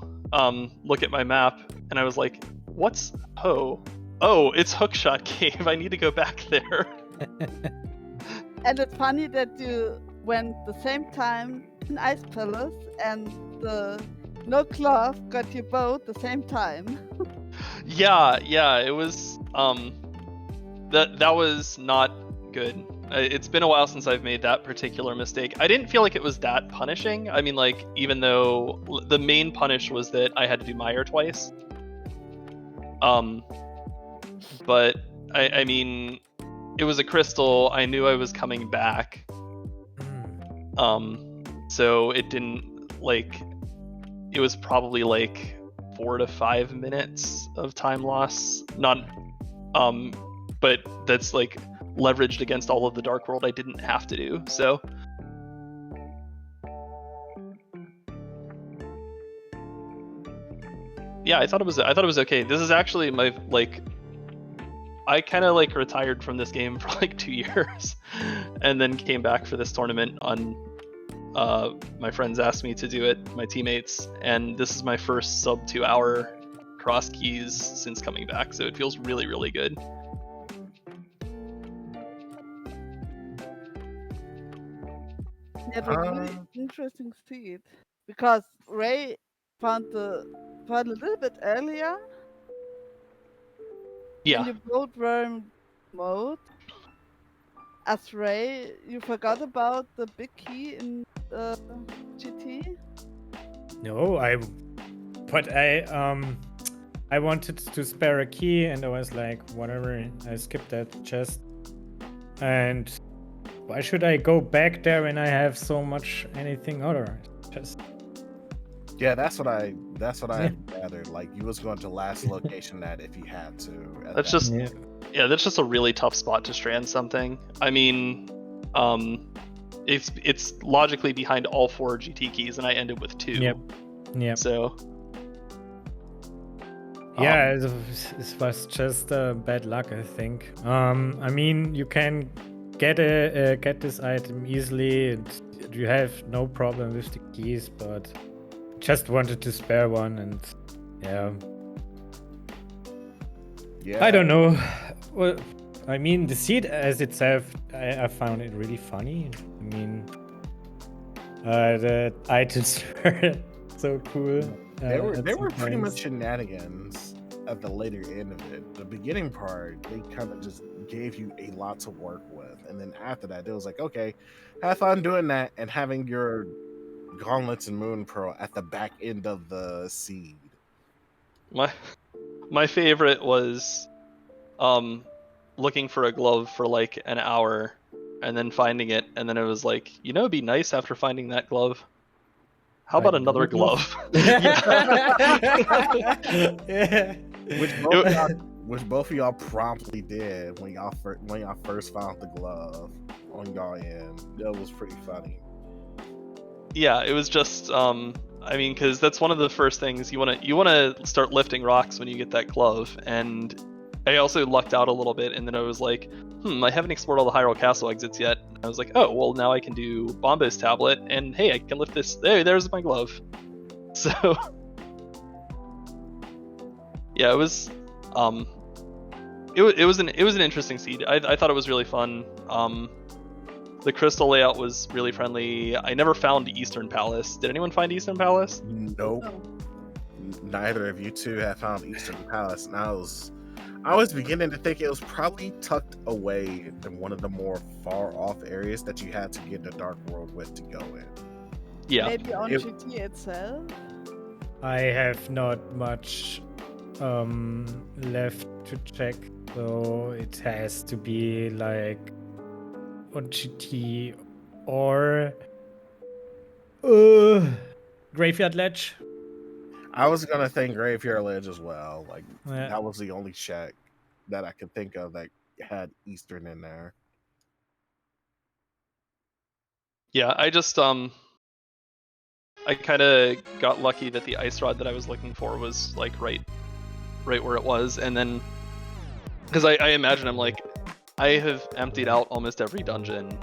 look at my map, and I was like, what's Ho? Oh, it's Hookshot Cave. I need to go back there. And it's funny that you went the same time in Ice Palace and the No Cloth got you both the same time. Yeah, it was that was not good. It's been a while since I've made that particular mistake. I didn't feel like it was that punishing. I mean, like, even though the main punish was that I had to do Meyer twice. But I mean, it was a crystal. I knew I was coming back. So it didn't, like, it was probably like 4 to 5 minutes of time loss. Not, but that's like leveraged against all of the Dark World I didn't have to do. So. Yeah, I thought it was okay. This is actually my, like, I kind of like retired from this game for like 2 years and then came back for this tournament on my friends asked me to do it, my teammates, and this is my first sub 2 hour cross keys since coming back, so it feels really, really good. Yeah, but really interesting seed because Ray found a little bit earlier, Yeah. and you both were in mode. As Ray, you forgot about the big key in GT. No, but I wanted to spare a key, and I was like, whatever. I skipped that chest. And why should I go back there when I have so much anything other? Just Yeah, that's what I Yeah. gathered. Like you was going to last location that if you had to. at That's that just yeah. yeah, that's just a really tough spot to strand something. I mean, it's logically behind all 4 GT keys, and I ended with 2. Yep. So Yeah, it was just bad luck, I think. I mean, you can get this item easily, and you have no problem with the keys, but just wanted to spare one, and yeah. Yeah. I don't know. Well, I mean, the seed as itself, I found it really funny. I mean, the items were so cool. They were at pretty some much points. shenanigans at the later end of it. The beginning part, they kind of just gave you a lot to work with, and then after that, it was like, okay, have fun doing that and having your gauntlets and moon pearl at the back end of the seed. my favorite was looking for a glove for like an hour and then finding it, and then it was like, it'd be nice after finding that glove. How about Find another another glove? Yeah. Which both of y'all promptly did when y'all first found the glove on y'all end. That was pretty funny. Yeah, it was just I mean, because that's one of the first things you want to start lifting rocks when you get that glove. And I also lucked out a little bit, and then I was like, I haven't explored all the Hyrule Castle exits yet. And I was like, oh well, now I can do Bombo's tablet, and hey, I can lift this. There's my glove. So yeah, it was it was an interesting seed. I thought it was really fun. The crystal layout was really friendly. I never found Eastern Palace. Did anyone find Eastern Palace? Nope. Neither of you two have found Eastern Palace, and I was beginning to think it was probably tucked away in one of the more far off areas that you had to get the Dark World with to go in. Yeah. Maybe on GT itself. I have not much left to check, so it has to be like on GT or Graveyard Ledge. I was gonna think Graveyard Ledge as well. Like Yeah. that was the only shack that I could think of that had Eastern in there. Yeah, I just I kind of got lucky that the ice rod that I was looking for was like right where it was, and then because I imagine I'm like, I have emptied out almost every dungeon.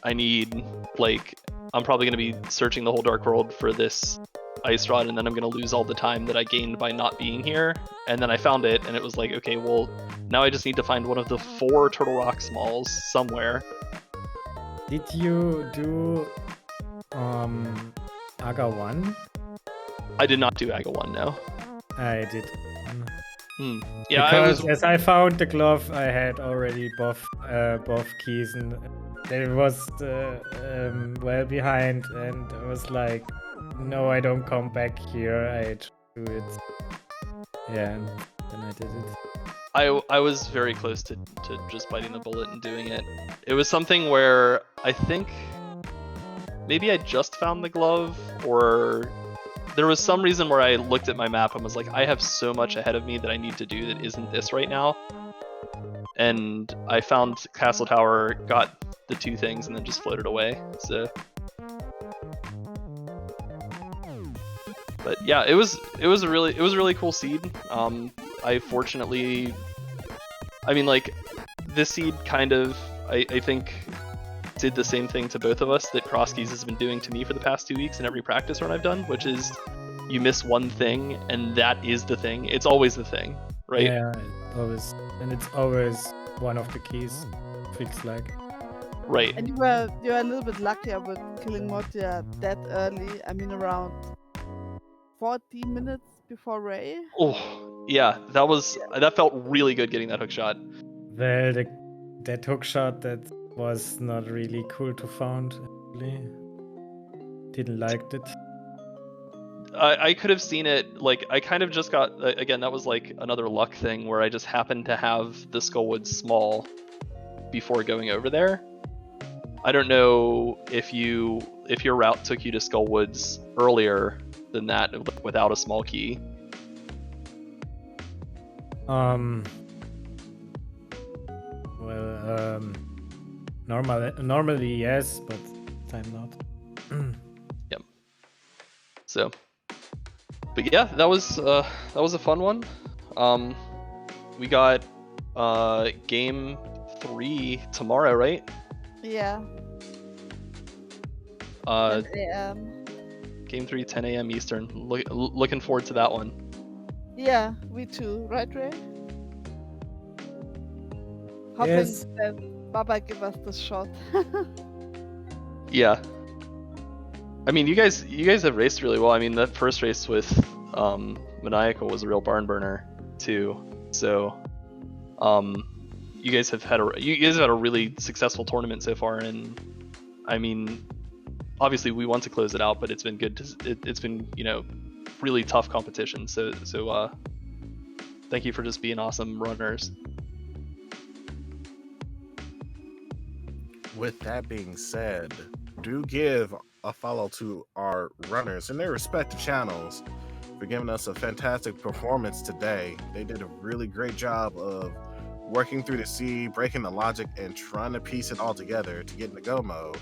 I need like, I'm probably gonna be searching the whole Dark World for this ice rod, and then I'm gonna lose all the time that I gained by not being here. And then I found it, and it was like, okay, well now I just need to find one of the 4 Turtle Rock Smalls somewhere. Did you do Aga 1? I did not do Aga 1, no. I did. Yeah, because as I found the glove, I had already both keys, and it was well behind, and I was like, no, I don't come back here. I do it. Yeah, and then I did it. I was very close to just biting the bullet and doing it. It was something where I think maybe I just found the glove, or there was some reason where I looked at my map and was like, I have so much ahead of me that I need to do that isn't this right now. And I found Castle Tower, got the 2 things, and then just floated away. So, but yeah, it was a really cool seed. I fortunately, I mean, like, this seed kind of, I think did the same thing to both of us that Crosskeys has been doing to me for the past 2 weeks in every practice run I've done, which is you miss one thing and that is the thing. It's always the thing, right? Yeah, it's always one of the keys. Fix like. Right. And you were a little bit luckier with killing Motia that early. I mean, around 40 minutes before Ray. Oh, yeah, that felt really good getting that hook shot. Well, that hook shot that was not really cool to found. Actually, didn't like it. I could have seen it, like, I kind of just got, again, that was like another luck thing where I just happened to have the Skullwood small before going over there. I don't know if your route took you to Skullwoods earlier than that without a small key. Well, normally yes, but time not. Yep. So, but yeah, that was a fun one. We got game 3 tomorrow, right? Yeah. 10 a.m. Game 3, 10 a.m. Eastern. Looking forward to that one. Yeah, we too, right, Ray? Hoping Yes. that Baba give us the shot. Yeah. I mean, you guys have raced really well. I mean, that first race with Maniacal was a real barn burner too. So, you guys have had a really successful tournament so far, and I mean, obviously we want to close it out, but it's been good. It's been, you know, really tough competition. So thank you for just being awesome runners. With that being said, do give a follow to our runners in their respective channels for giving us a fantastic performance today. They did a really great job of working through the sea, breaking the logic, and trying to piece it all together to get into go mode.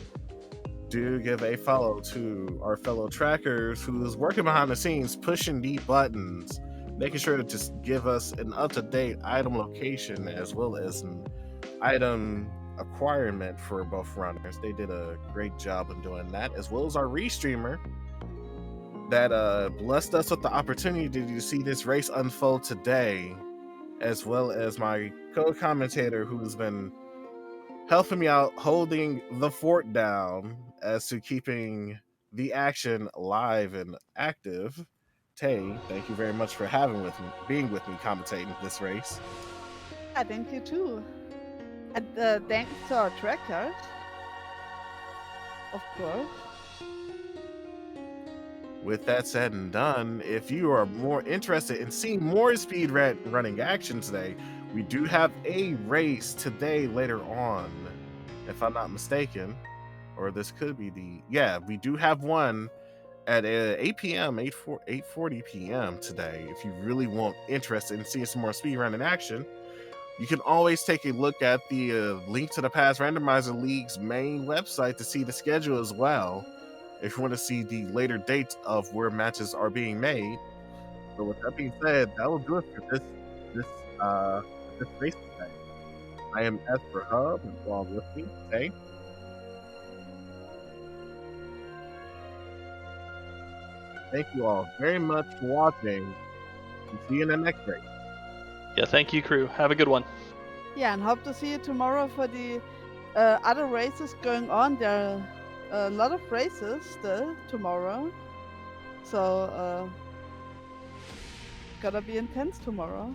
Do give a follow to our fellow trackers who's working behind the scenes, pushing the buttons, making sure to just give us an up-to-date item location as well as an item acquirement for both runners. They did a great job of doing that, as well as our restreamer that blessed us with the opportunity to see this race unfold today, as well as my co-commentator who's been helping me out holding the fort down as to keeping the action live and active. Tay, thank you very much for being with me commentating this race. Yeah, thank you too. And thanks to our trackers, of course. With that said and done, if you are more interested in seeing more speed running action today, we do have a race today later on, if I'm not mistaken. Or this could be we do have one at 8 p.m., 8:40 p.m. today. If you really want interested in seeing some more speed running action, you can always take a look at the link to the Past Randomizer League's main website to see the schedule as well, if you want to see the later dates of where matches are being made. So with that being said, that will do it for this race today. I am Esper Hub, and along with me today. Thank you all very much for watching. And see you in the next race. Yeah, thank you, crew. Have a good one. Yeah, and hope to see you tomorrow for the other races going on. There are a lot of races still tomorrow. So, gonna be intense tomorrow.